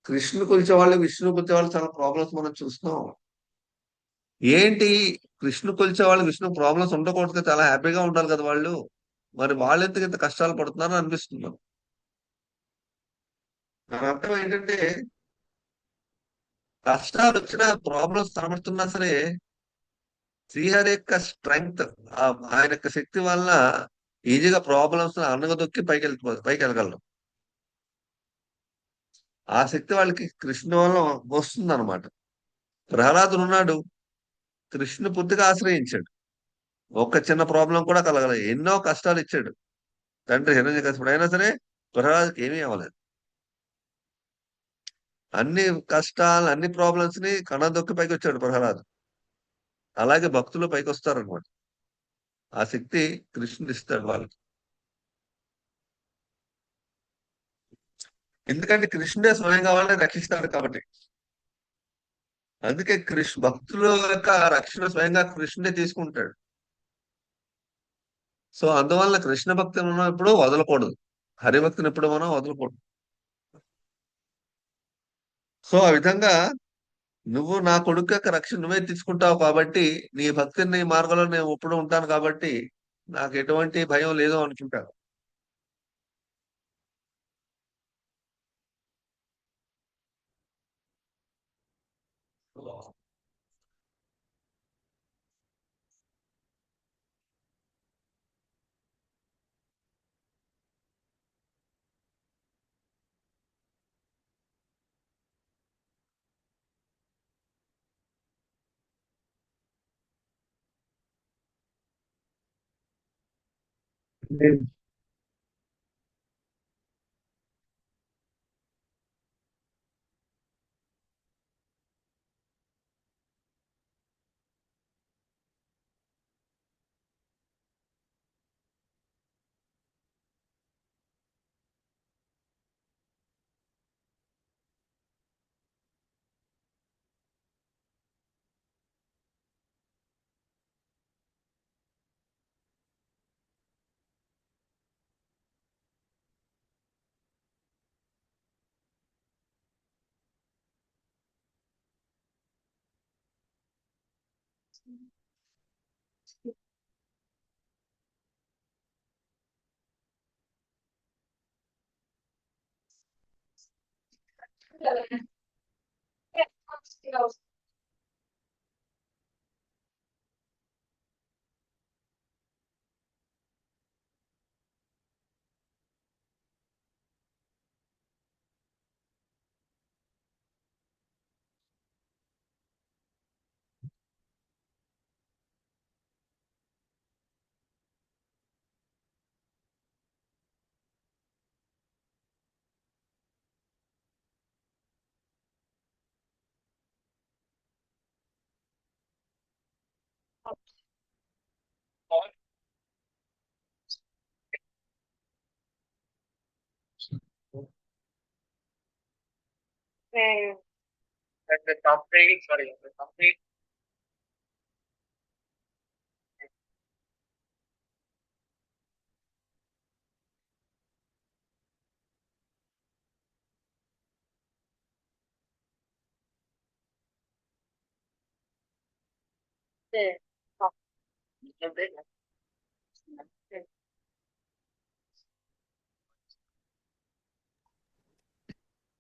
కృష్ణుని కొలిచే వాళ్ళు విష్ణుని కొలిచే వాళ్ళు చాలా ప్రాబ్లమ్స్ మనం చూస్తున్నాం. ఏంటి, కృష్ణు కొలిచే వాళ్ళు విష్ణు ప్రాబ్లమ్స్ ఉండకూడదు, చాలా హ్యాపీగా ఉండాలి కదా వాళ్ళు, మరి వాళ్ళు ఎందుకు ఇంత కష్టాలు పడుతున్నారని అనిపిస్తున్నారు. దాని అర్థం ఏంటంటే, కష్టాలు వచ్చినా ప్రాబ్లమ్స్ కనబడుతున్నా సరే శ్రీహరి యొక్క స్ట్రెంగ్త్, ఆయన యొక్క శక్తి వల్ల ఈజీగా ప్రాబ్లమ్స్ అనగదొక్కి పైకి వెళ్ళగలరు. ఆ శక్తి వాళ్ళకి కృష్ణ వల్ల వస్తుంది అనమాట. ప్రహ్లాదుడు ఉన్నాడు, కృష్ణుని పూర్తిగా ఆశ్రయించాడు, ఒక్క చిన్న ప్రాబ్లం కూడా కలగలేదు, ఎన్నో కష్టాలు ఇచ్చాడు తండ్రి హిరణ్యకశిపుడు, అయినా సరే ప్రహ్లాదుకి ఏమీ అవ్వలేదు. అన్ని కష్టాలు, అన్ని ప్రాబ్లమ్స్ ని కణదొక్కి పైకి వచ్చాడు ప్రహ్లాద్. అలాగే భక్తులు పైకి వస్తారనమాట. ఆ శక్తి కృష్ణుడు ఇస్తాడు వాళ్ళకి. ఎందుకంటే కృష్ణుడే స్వయంగా వాళ్ళని రక్షిస్తాడు కాబట్టి. అందుకే భక్తుల యొక్క రక్షణ స్వయంగా కృష్ణుడే తీసుకుంటాడు. సో అందువల్ల కృష్ణ భక్తిని మనం ఎప్పుడూ వదలకూడదు, హరిభక్తిని ఎప్పుడు మనం వదలకూడదు. సో ఆ విధంగా నువ్వు నా కొడుకు యొక్క రక్షణ నువ్వే తీసుకుంటావు కాబట్టి, నీ భక్తిని నీ మార్గంలో నేను ఎప్పుడు ఉంటాను కాబట్టి నాకు ఎటువంటి భయం లేదు అనుకుంటాను.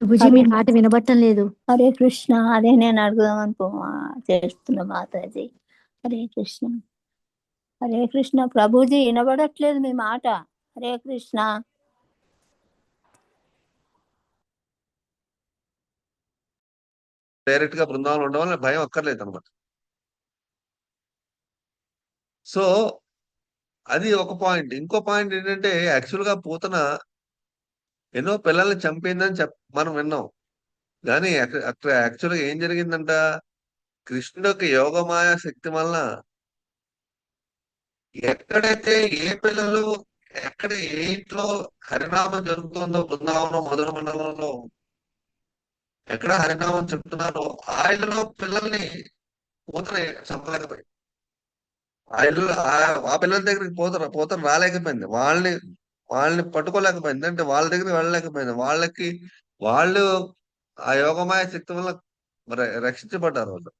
ప్రభుజీ మీ మాట వినబట్టం లేదు. హరే కృష్ణ. అదే నేను అడుగుదామని చేస్తున్నా మాతాజీ. హరే కృష్ణ. హరే కృష్ణ ప్రభుజీ, వినబడట్లేదు మీ మాట. హరే కృష్ణ. డైరెక్ట్ గా బృందావనం ఉండడం వల్ల భయం అక్కర్లేదు అనమాట. సో అది ఒక పాయింట్. ఇంకో పాయింట్ ఏంటంటే యాక్చువల్ గా పూతన ఎన్నో పిల్లల్ని చంపిందని మనం విన్నాం. కానీ అక్కడ యాక్చువల్గా ఏం జరిగిందంట, కృష్ణుడు యొక్క యోగమాయ శక్తి వలన ఎక్కడైతే ఏ పిల్లలు, ఎక్కడ ఏ ఇంట్లో హరినామం జరుగుతుందో, బృందావనం మధుర మండలంలో ఎక్కడ హరినామం చెప్తున్నారో ఆ ఇళ్ళలో పిల్లల్ని పూతన చంపలేకపోయింది. ఆ ఇల్లు ఆ పిల్లల దగ్గరికి పోతన రాలేకపోయింది. వాళ్ళని పట్టుకోలేకపోయింది. అంటే వాళ్ళ దగ్గరికి వెళ్ళలేకపోయింది. వాళ్ళు ఆ యోగమాయ శక్తి వల్ల రక్షించబడ్డారు. వాళ్ళు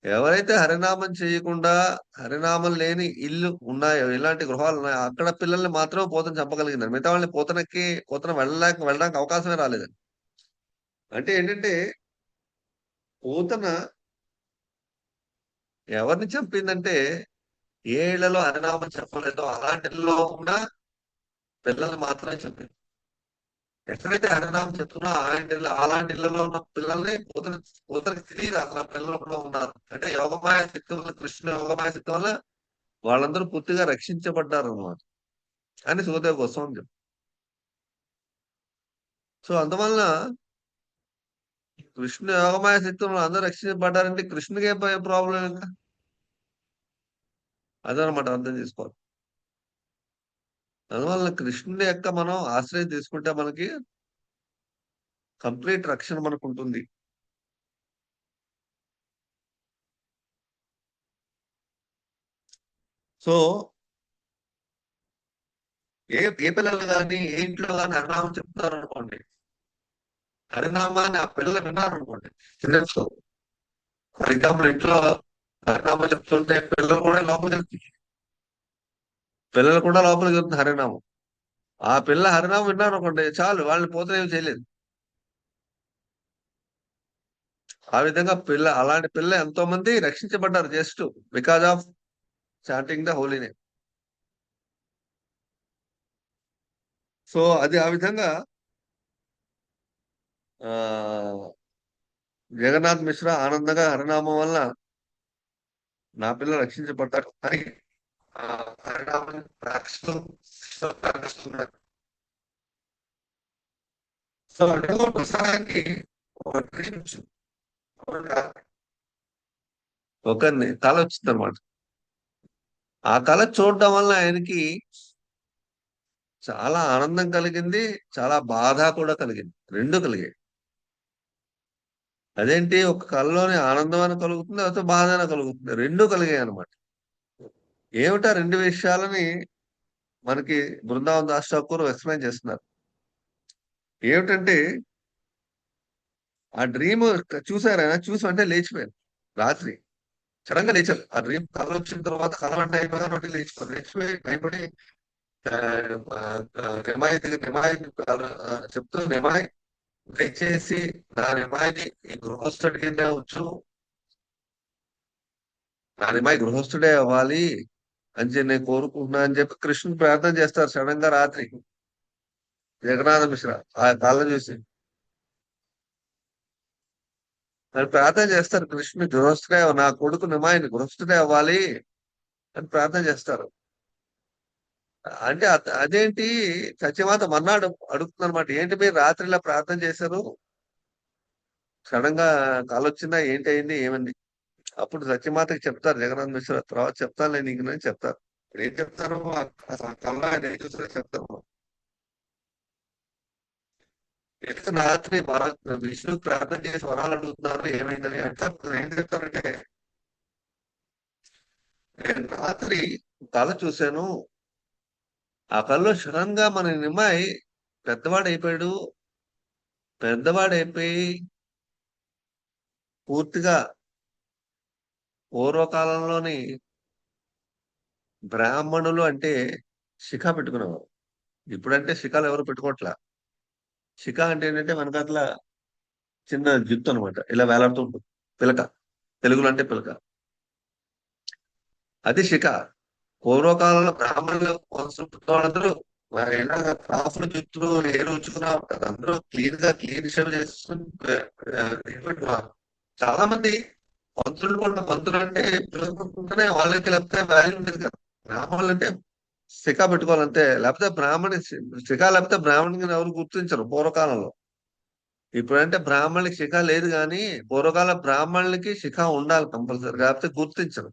ఎవరైతే హరినామం చేయకుండా, హరినామం లేని ఇల్లు ఉన్నాయో, ఇలాంటి గృహాలు ఉన్నాయో అక్కడ పిల్లల్ని మాత్రమే పోతన చంపగలిగింది. మిగతా వాళ్ళని పోతన వెళ్ళడానికి అవకాశమే రాలేదండి. అంటే ఏంటంటే పూతన ఎవరిని చంపిందంటే ఏ ఇళ్లలో హరినామం చెప్పలేదో అలాంటి ఇళ్లలో కూడా పిల్లల్ని మాత్రమే చంపింది. ఎక్కడైతే హరినామం చెప్తున్నా అలాంటి ఇళ్లలో ఉన్న పిల్లల్ని పూతనకి తెలియదు అసలు ఆ పిల్లలు కూడా ఉన్నారు. అంటే యోగమాయ శక్తి వల్ల, కృష్ణ యోగమాయ శక్తి వల్ల వాళ్ళందరూ పూర్తిగా రక్షించబడ్డారు అన్నమాట అని సుఖదేవ్ గోస్వామి చెప్పారు. సో అందువలన కృష్ణుడు యోగమాయ శక్తులు అందరూ రక్షించబడ్డారంటే కృష్ణుడికి ఏం ప్రాబ్లం ఇంకా? అదనమాట అర్థం చేసుకోవాలి. అందువల్ల కృష్ణుడి యొక్క మనం ఆశ్రయం తీసుకుంటే మనకి కంప్లీట్ రక్షణ మనకు ఉంటుంది. సో ఏ పిల్లలు కానీ ఏ ఇంట్లో కానీ హరినామం చెప్తున్నారు అనుకోండి, హరినామాన్ని ఆ పిల్లలు విన్నారు అనుకోండి, చిల్డ్రన్స్ ఫర్ ఎగ్జాంపుల్ ఇంట్లో హరినామం చెప్తుంటే పిల్లలు కూడా లోపలికి వెళ్తుంది హరినామం. ఆ పిల్ల హరినామం విన్నారు అనుకోండి చాలు, వాళ్ళని పోతే ఏమి చేయలేదు. ఆ విధంగా అలాంటి పిల్ల ఎంతో మంది రక్షించబడ్డారు just because of chanting the holy name. So అది ఆ విధంగా జగన్నాథ్ మిశ్రా ఆనందంగా హరినామం వల్ల నా పిల్లలు రక్షించబడ్డారు అని హరినామం ప్రార్థిస్తున్నారు. సో రెండవ ప్రసాదానికి ఒకరిని కళ వచ్చింది అనమాట. ఆ కళ చూడడం వల్ల ఆయనకి చాలా ఆనందం కలిగింది, చాలా బాధ కూడా కలిగింది, రెండు కలిగాయి. అదేంటి, ఒక కళలోని ఆనందం అని కలుగుతుంది, లేకపోతే బాధ అని కలుగుతుంది, రెండు కలిగాయి అనమాట. ఏమిటా రెండు విషయాలని మనకి బృందావన్ దాస్ ఠాకూర్ ఎక్స్ప్లెయిన్ చేస్తున్నారు. ఏమిటంటే ఆ డ్రీమ్ చూసారైనా, చూసి అంటే లేచిపోయారు రాత్రి, సడన్ గా లేచారు. ఆ డ్రీమ్ కళ వచ్చిన తర్వాత కళ అంటే అయిపోయిన లేచిపోయి భయపడి నిమాయి చెప్తూ, నిమాయి దయచేసి నా నిమాయిని ఈ గృహస్థుడి కింద వచ్చు, నా నిమాయి గృహస్థుడే అవ్వాలి అని చెప్పి నేను కోరుకుంటున్నా అని చెప్పి కృష్ణుడు ప్రార్థన చేస్తారు సడన్ గా రాత్రి. జగన్నాథ మిశ్రా ఆ కళ చూసి అని ప్రార్థన చేస్తారు, కృష్ణుడు గృహస్థుడే, నా కొడుకు నిమాయిని గృహస్థుడే అవ్వాలి అని ప్రార్థన చేస్తారు. అంటే అదేంటి, సత్యమాత మన్నాడు అడుగుతుంది అనమాట, ఏంటి మీరు రాత్రి ఇలా ప్రార్థన చేశారు, సడన్ గా కాలు వచ్చిందా, ఏంటి అయింది, ఏమంది? అప్పుడు సత్యమాతకి చెప్తారు జగన్నాథ్ మిశ్రా, తర్వాత చెప్తానులే నీకు అని చెప్తారు. ఏం చెప్తారు, కల్లా ఆయన ఏం చూస్తారో చెప్తారు. ఎట్లా రాత్రి విష్ణు ప్రార్థన చేసి వరాలు అడుగుతున్నారు, ఏమైందని అంటే ఏం చెప్తారంటే, నేను రాత్రి కళ చూశాను, ఆ కళలో సడన్ గా మన నిమ్మాయి పెద్దవాడైపోయి పూర్తిగా పూర్వకాలంలోని బ్రాహ్మణులు అంటే శిఖ పెట్టుకునేవారు. ఇప్పుడంటే శిఖాలు ఎవరు పెట్టుకోవట్లా. శిఖ అంటే ఏంటంటే మనకు అట్లా చిన్న జుత్తు అనమాట, ఇలా వేలాడుతూ ఉంటుంది, పిలక, తెలుగులో అంటే పిలక, అది శిఖ. పూర్వకాలంలో బ్రాహ్మణులు వాళ్ళందరూ క్రాఫ్ట్ జుత్తులు హెయిర్ ఉంచుకున్నా ఉంటారు, అందరూ క్లీన్ షేవ్ చేసుకుని చాలా మంది పంతులు కూడా, పంతులు అంటే పిలుపుకుంటేనే వాళ్ళకి లేకపోతే వాల్యూ ఉండేది కదా. బ్రాహ్మణులు అంటే శిఖ పెట్టుకోవాలంటే, లేకపోతే శిఖ లేకపోతే బ్రాహ్మణుని ఎవరు గుర్తించరు పూర్వకాలంలో. ఇప్పుడంటే బ్రాహ్మణులకి శిఖ లేదు, కానీ పూర్వకాల బ్రాహ్మణులకి శిఖ ఉండాలి కంపల్సరీ, లేకపోతే గుర్తించరు.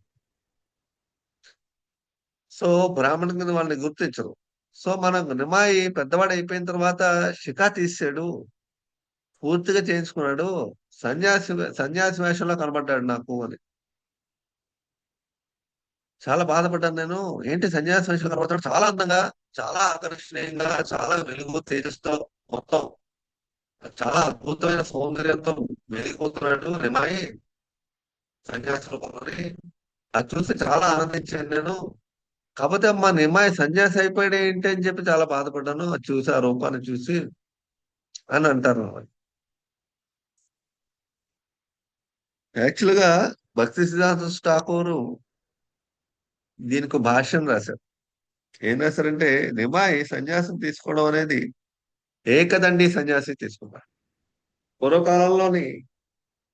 సో బ్రాహ్మణుని కింద వాళ్ళని గుర్తించరు. సో మనం నిమాయి పెద్దవాడు అయిపోయిన తర్వాత శిఖ తీసాడు, పూర్తిగా చేయించుకున్నాడు, సన్యాసి వేషంలో కనబడ్డాడు నాకు అని. చాలా బాధపడ్డాను నేను, ఏంటి సన్యాసి వేషంలో కనబడతాడు, చాలా అందంగా, చాలా ఆకర్షణీయంగా, చాలా వెలుగు తేజస్తో, మొత్తం చాలా అద్భుతమైన సౌందర్యంతో వెలిగిపోతున్నాడు నిమాయి సన్యాసి రూపంలోని. అది చూసి చాలా ఆనందించాను నేను. కాకపోతే మా నిమ్మాయి సన్యాసి అయిపోయాడు ఏంటి అని చెప్పి చాలా బాధపడ్డాను, అది చూసి, ఆ రూపాన్ని చూసి అని అంటారు. యాక్చువల్ గా భక్తి సిద్ధాంత ఠాకూరు దీనికి భాష్యం రాశారు. ఏం రాశారంటే, నిమాయి సన్యాసం తీసుకోవడం అనేది ఏకదండి సన్యాసి తీసుకున్నారు. పూర్వకాలంలోని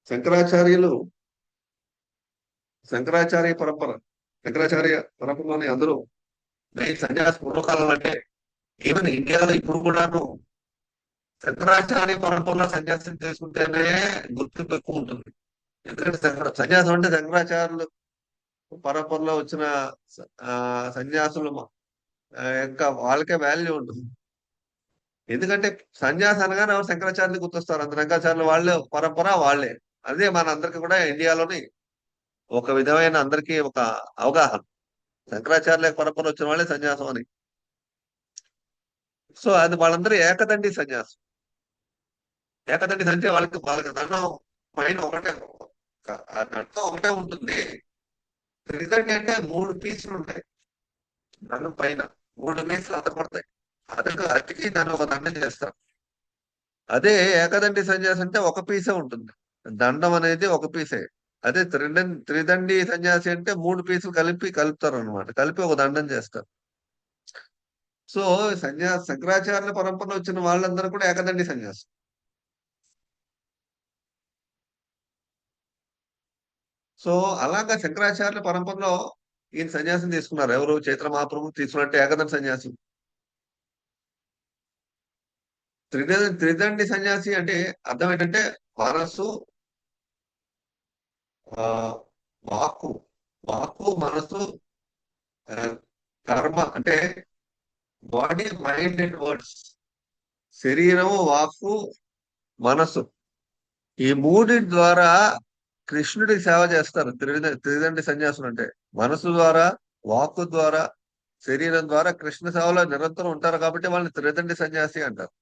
శంకరాచార్య పరంపరలోని అందరూ సన్యాసి పూర్వకాలం అంటే ఈవెన్ ఇండియాలో ఇప్పుడు కూడాను శంకరాచార్య పరంపరలో సన్యాసం తీసుకుంటేనే గుర్తింపు ఎక్కువ ఉంటుంది. ఎందుకంటే సన్యాసం అంటే శంకరాచార్యులు పరంపరలో వచ్చిన సన్యాసులు యొక్క వాళ్ళకే వాల్యూ ఉంటుంది. ఎందుకంటే సన్యాసి అనగానే ఎవరు శంకరాచార్యులు గుర్తొస్తారు. అంత శంకరాచార్యులు వాళ్ళే పరంపర వాళ్ళే. అదే మన అందరికి కూడా ఇండియాలోని ఒక విధమైన అందరికీ ఒక అవగాహన, శంకరాచార్యుల పరంపర వచ్చిన వాళ్ళే సన్యాసం అని. సో అది వాళ్ళందరూ ఏకదండి సన్యాసం. ఏకదండి అంటే వాళ్ళకి దండం పైన ఒకటే, ఆ దండం ఒకటే ఉంటుంది. త్రిదండి అంటే 3 పీసులు ఉంటాయి. దండం పైన 3 పీసులు అతపడతాయి. అతికి దాన్ని ఒక దండం చేస్తారు. అదే ఏకదండి సన్యాసి అంటే ఒక పీసే ఉంటుంది. దండం అనేది ఒక పీసే. అదే త్రిదండి సన్యాసి అంటే 3 పీసులు కలుపుతారు అనమాట. కలిపి ఒక దండం చేస్తారు. సో శంకరాచార్యుల పరంపరలో వచ్చిన వాళ్ళందరూ కూడా ఏకదండి సన్యాసి. సో అలాగా శంకరాచార్యుల పరంపరలో ఈయన సన్యాసం తీసుకున్నారు. ఎవరు? చైత్ర మహాప్రభు తీసుకున్నట్టు ఏకదండి సన్యాసి. త్రిదండి సన్యాసి అంటే అర్థం ఏంటంటే మనస్సు, వాక్కు, మనస్సు, కర్మ అంటే బాడీ, మైండ్ అండ్ వర్డ్స్. శరీరము, వాక్కు, మనస్సు, ఈ మూడింటి ద్వారా కృష్ణుడికి సేవ చేస్తారు త్రిదండి సన్యాసులు అంటే. మనసు ద్వారా, వాక్కు ద్వారా, శరీరం ద్వారా కృష్ణ సేవలో నిరంతరం ఉంటారు కాబట్టి వాళ్ళని త్రిదండి సన్యాసి అంటారు.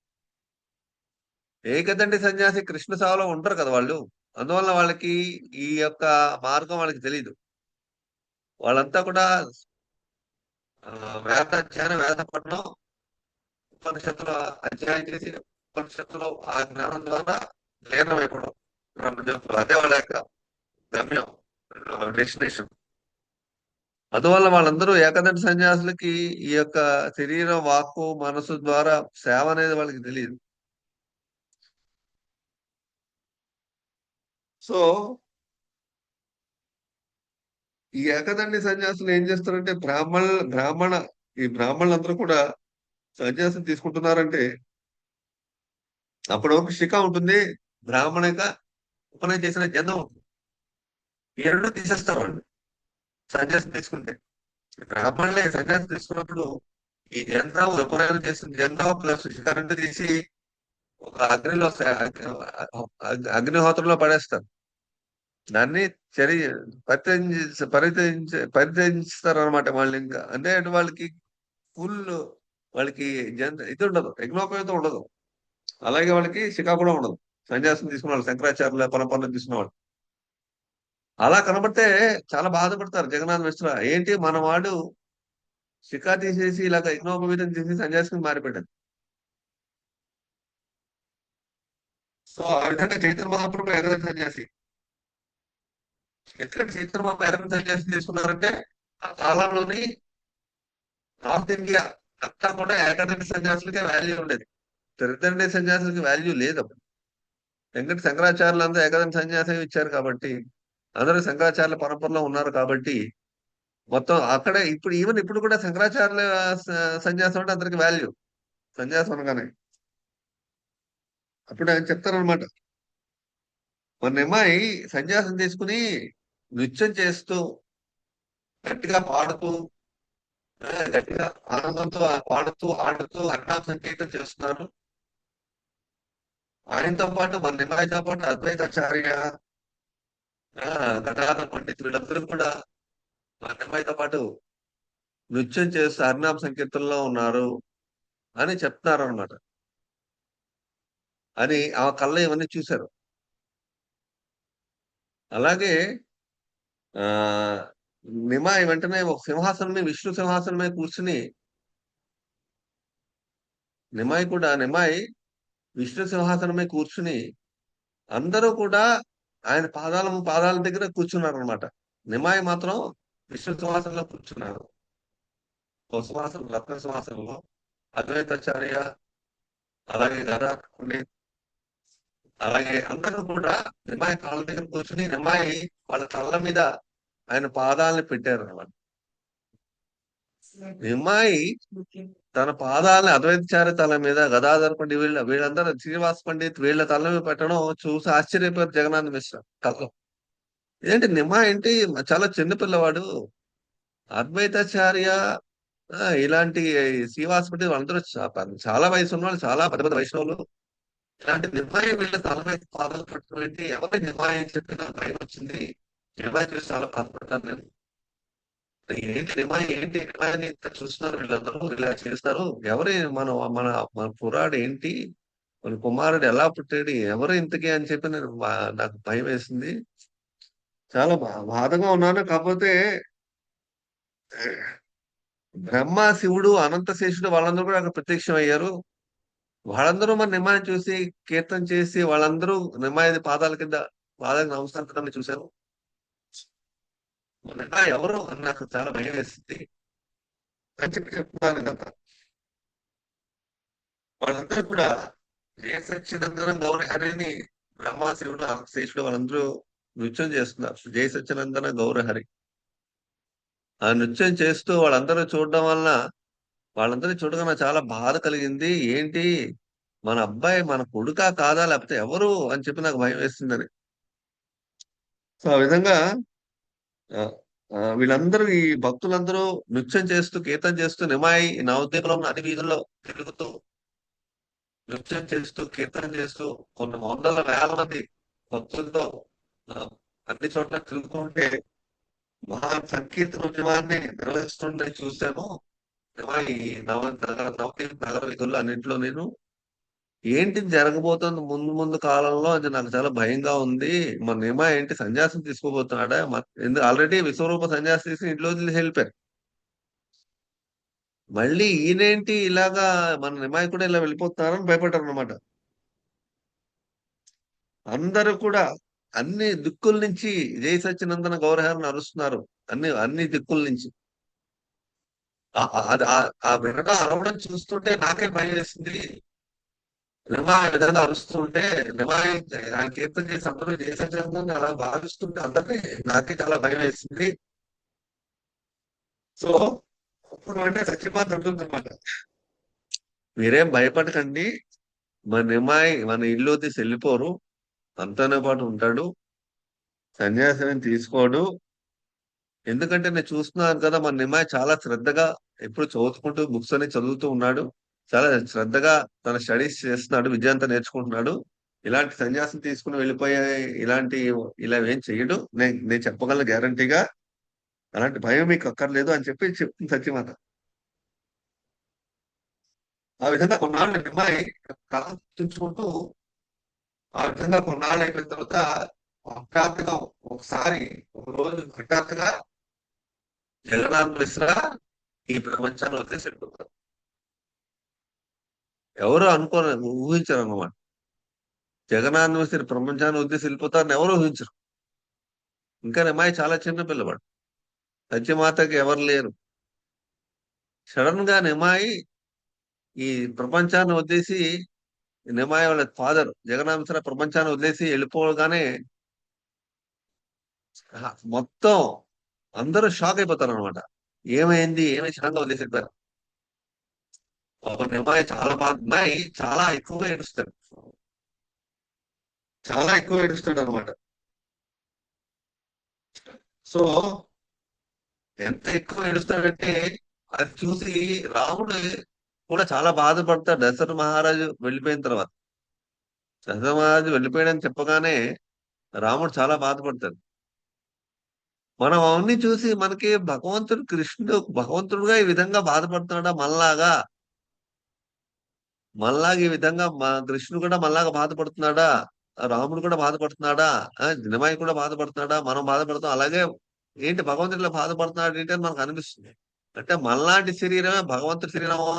ఏకదండి సన్యాసి కృష్ణ సేవలో ఉంటారు కదా వాళ్ళు. అందువల్ల వాళ్ళకి ఈ యొక్క మార్గం వాళ్ళకి తెలియదు. వాళ్ళంతా కూడా వేద పఠనం, ఉపనిషత్తులో అధ్యయనం చేసి ఉపనిషత్తులో ఆ జ్ఞానం ద్వారా లీనమైపోవడం. అదే వాళ్ళ యొక్క గమ్యం, డెస్టినేషన్. అందువల్ల వాళ్ళందరూ ఏకదండి సన్యాసులకి ఈ యొక్క శరీరం, వాక్కు, మనసు ద్వారా సేవ అనేది వాళ్ళకి తెలియదు. సో ఈ ఏకదండి సన్యాసులు ఏం చేస్తారంటే ఈ బ్రాహ్మణులందరూ కూడా సన్యాసం తీసుకుంటున్నారంటే అప్పటి వరకు శిఖ ఉంటుంది, బ్రాహ్మణిక ఉపనయనం చేసిన జందం ఉంటుంది. ఈ రెండు తీసేస్తారు వాళ్ళు సన్యాసం తీసుకుంటే. బ్రాహ్మణులే సన్యాసం తీసుకున్నప్పుడు ఈ జందం, ఉపనయనం చేసిన జందం ప్లస్ శిఖ రెండు తీసి ఒక అగ్నిహోత్రంలో పడేస్తారు. దాన్ని పరిత్యజిస్తారు అనమాట. వాళ్ళు ఇంకా అంటే వాళ్ళకి ఫుల్ వాళ్ళకి ఇది ఉండదు, యజ్ఞోపేతం ఉండదు. అలాగే వాళ్ళకి శిఖ కూడా ఉండదు. సన్యాసం తీసుకున్న వాళ్ళు, శంకరాచార్యుల పరంపరలో తీసుకున్న వాళ్ళు అలా కనబడితే చాలా బాధపడతారు. జగన్నాథ మిశ్ర ఏంటి మన వాడు శిఖ తీసేసి ఇలాగ యజ్ఞోపేతం తీసి సన్యాసికి మారిపోయాడు. సో ఆ విధంగా చైతన్య మహాప్రభు ఏకదండి సన్యాసి. ఎందుకంటే చైతన్య మహాప్రభు ఏకదండి సన్యాసి తీసుకున్నారంటే ఆ కాలంలోని నార్త్ ఇండియా అంతా కూడా ఏకదండి సన్యాసులకే వాల్యూ ఉండేది. త్రిదండి సన్యాసులకి వాల్యూ లేదు అప్పుడు. ఎందుకంటే శంకరాచార్యులు అందరూ ఏకదండి సన్యాసం ఇచ్చారు కాబట్టి, అందరూ శంకరాచార్యుల పరంపరలో ఉన్నారు కాబట్టి మొత్తం అక్కడే ఇప్పుడు కూడా శంకరాచార్యుల సన్యాసం అంటే అందరికి వాల్యూ. సన్యాసం అనగానే అప్పుడు ఆయన చెప్తారనమాట, మన అమ్మాయి సన్యాసం తీసుకుని నృత్యం చేస్తూ గట్టిగా పాడుతూ గట్టిగా ఆనందంతో పాడుతూ ఆడుతూ అన్నా సంకీర్తన చేస్తున్నారు. ఆయనతో పాటు మన నిమ్మాయితో పాటు అద్వైతాచార్య, గదాధర పండితులు వీళ్ళందరూ కూడా మన నిమ్మాయితో పాటు నృత్యం చేస్తూ హరినామ సంకీర్తనలో ఉన్నారు అని చెప్తున్నారు అనమాట. అని ఆ కళ్ళ ఇవన్నీ చూశారు. అలాగే ఆ నిమాయి వెంటనే ఒక సింహాసనమే, విష్ణు సింహాసనమే కూర్చుని నిమాయి విష్ణు సింహాసనమే కూర్చుని అందరూ కూడా ఆయన పాదాల దగ్గర కూర్చున్నారు అనమాట. నిమాయి మాత్రం విష్ణు సింహాసనంలో కూర్చున్నారు. ఒక సింహాసనం, రత్న సింహాసనంలో అద్వైతాచార్య, అలాగే గదాధర పండిత్, అలాగే అందరూ కూడా నిమాయి కాళ్ళ దగ్గర కూర్చుని నిమాయి వాళ్ళ కళ్ళ మీద ఆయన పాదాలని పెట్టారు అనమాట. నిమ్మాయి తన పాదాలని అద్వైతాచార్య తల మీద గదాధర్ పండిత్ వీళ్ళందరూ శ్రీనివాస్ పండిత్ వీళ్ళ తల మీద పెట్టడం చూసి ఆశ్చర్యపోయారు జగన్నాథ్ మిశ్ర కళ్ళం. ఏంటి నిమ్మాయి ఏంటి చాలా చిన్న పిల్లవాడు, అద్వైతాచార్య ఇలాంటి శ్రీనివాస్ పండిత్ వాళ్ళందరూ చాలా వయసు ఉన్న వాళ్ళు, చాలా పెద్ద పెద్ద వైష్ణవులు, ఇలాంటి నిమ్మాయి వీళ్ళ తల మీద పాదాలు పెట్టుకుని ఎవరి నిమ్మాయి అని చెప్పి నాకు భయం వచ్చింది. నిమ్మాయి చూసి చాలా బాధపడ్డాను నేను. ఏంటి నిమ్మాయిని ఇంత చూస్తున్నారు వీళ్ళందరూ, ఇలా చేస్తారు, ఎవరి మన మన మన పురాడు ఏంటి, మన కుమారుడు ఎలా పుట్టాడు, ఎవరు ఇంతకీ అని చెప్పి నాకు భయం వేసింది. చాలా బాధగా ఉన్నాను. కాకపోతే బ్రహ్మ, శివుడు, అనంతశేషుడు వాళ్ళందరూ కూడా అక్కడ ప్రత్యక్షం అయ్యారు. వాళ్ళందరూ మన నిమ్మాయిని చూసి కీర్తన చేసి వాళ్ళందరూ నిమ్మాయి పాదాలకు నమస్కారం చూశారు. ఎవరు అని నాకు చాలా భయం వేసింది అని చెప్పి చెప్తున్నాను కదా. వాళ్ళందరూ కూడా జయ సచ్చినందనం గౌరహరిని బ్రహ్మ, శివుడు, శేషుడు వాళ్ళందరూ నృత్యం చేస్తున్నారు. జయ సచ్చినందన గౌరహరి ఆ నృత్యం చేస్తూ వాళ్ళందరూ చూడడం వలన వాళ్ళందరినీ చూడగా నాకు చాలా బాధ కలిగింది. ఏంటి మన అబ్బాయి మన కొడుకా కాదా లేకపోతే ఎవరు అని చెప్పి నాకు భయం వేస్తుందని. సో ఆ విధంగా వీళ్ళందరూ ఈ భక్తులందరూ నృత్యం చేస్తూ కీర్తన చేస్తూ నిమాయి నవద్వీపంలో ఉన్న అన్ని వీధుల్లో తిరుగుతూ నృత్యం చేస్తూ కీర్తన చేస్తూ కొన్ని వందల వేల మంది భక్తులతో అన్ని చోట్ల తిరుగుతుంటే మహా సంకీర్తన ఉద్యమాన్ని నిర్వహిస్తుంటే చూశాను. నిమాయి నవద్వీప నగర వీధుల్లో అన్నింటిలో నేను ఏంటి జరగబోతుంది ముందు ముందు కాలంలో అది నాకు చాలా భయంగా ఉంది. మన నిమా ఏంటి సన్యాసం తీసుకోబోతున్నాడా, ఆల్రెడీ విశ్వరూప సన్యాసం తీసి ఇంట్లో వెళ్ళిపోయారు. మళ్ళీ ఈయనేంటి ఇలాగా మన నిమాయి కూడా ఇలా వెళ్ళిపోతున్నారని భయపడ్డారు అనమాట. అందరూ కూడా అన్ని దిక్కుల నుంచి జై సచ్చినందన గౌరహాన్ని అరుస్తున్నారు. అన్ని దిక్కుల నుంచి ఆ వినడం అరవడం చూస్తుంటే నాకే భయం వేసింది. నిమాయి విధంగా అరుస్తుంటే నిమాయి ఆయన కీర్తన చేసి అందరూ చేసేందుకు అలా భావిస్తుంటే అందరినీ నాకే చాలా భయం వేసింది. సో అప్పుడు అంటే సత్యమాత ఉంటుందన్నమాట, మీరేం భయపడకండి, మన నిమాయి మన ఇల్లు తీసి వెళ్ళిపోరు, అంతనే పాటు ఉంటాడు, సన్యాసం తీసుకోడు. ఎందుకంటే నేను చూస్తున్నాను కదా మన నిమాయి చాలా శ్రద్ధగా ఎప్పుడు చదువుకుంటూ బుక్స్ అని చదువుతూ ఉన్నాడు, చాలా శ్రద్ధగా తన స్టడీస్ చేస్తున్నాడు, విద్యంతా నేర్చుకుంటున్నాడు. ఇలాంటి సన్యాసం తీసుకుని వెళ్ళిపోయే ఇలా ఏం చెయ్యడు, నేను చెప్పగలను గ్యారంటీగా, అలాంటి భయం మీకు అక్కర్లేదు అని చెప్పి చెప్తుంది సత్యమాత. ఆ విధంగా కొన్నాళ్ళు నిమ్మాయి కాల్చుకుంటూ ఆ విధంగా కొన్నాళ్ళు అయిపోయిన తర్వాత హఠాత్తుగా ఒకసారి ఒక రోజు హఠాత్తుగా జగన్నాథ్ మిశ్ర ఈ ప్రపంచాన్ని వదిలేసి వెళ్ళిపోతారు. ఎవరు ఊహించరు అన్నమాట. జగన్నాథ్ మిశ్ర ప్రపంచాన్ని వదిలేసి వెళ్ళిపోతారని ఎవరు ఊహించరు. ఇంకా నిమ్మాయి చాలా చిన్న పిల్లవాడు, సత్యమాతకి ఎవరు లేరు. సడన్ గా నిమ్మాయి ఈ ప్రపంచాన్ని వదిలేసి, నిమ్మాయి వాళ్ళ ఫాదర్ జగన్నాథ్ మిశ్ర ప్రపంచాన్ని వదిలేసి వెళ్ళిపోగానే మొత్తం అందరూ షాక్ అయిపోతారు అనమాట. ఏమైంది సడన్ గా వదిలేసి వెళ్ళిపోయారు. నిమ్మాయి నిమ్మాయి చాలా ఎక్కువగా ఏడుస్తాడు, చాలా ఎక్కువ ఏడుస్తాడు అనమాట. సో ఎంత ఎక్కువ ఏడుస్తాడంటే అది చూసి రాముడు కూడా చాలా బాధపడతాడు. దశరథ మహారాజు వెళ్ళిపోయిన తర్వాత, దశరథ మహారాజు వెళ్ళిపోయాడని చెప్పగానే రాముడు చాలా బాధపడతాడు. మనం అవన్నీ చూసి మనకి భగవంతుడుగా ఈ విధంగా బాధపడుతున్నాడా, మనలాగా ఈ విధంగా కృష్ణుడు కూడా మనలాగా బాధపడుతున్నాడా, రాముడు కూడా బాధపడుతున్నాడా, నిమాయి కూడా బాధపడుతున్నాడా, మనం బాధపడుతున్నాం, అలాగే ఏంటి భగవంతుడిలో బాధపడుతున్నాడు ఏంటి అని మనకు అనిపిస్తుంది. అంటే మనలాంటి శరీరమే భగవంతుడి శరీరమా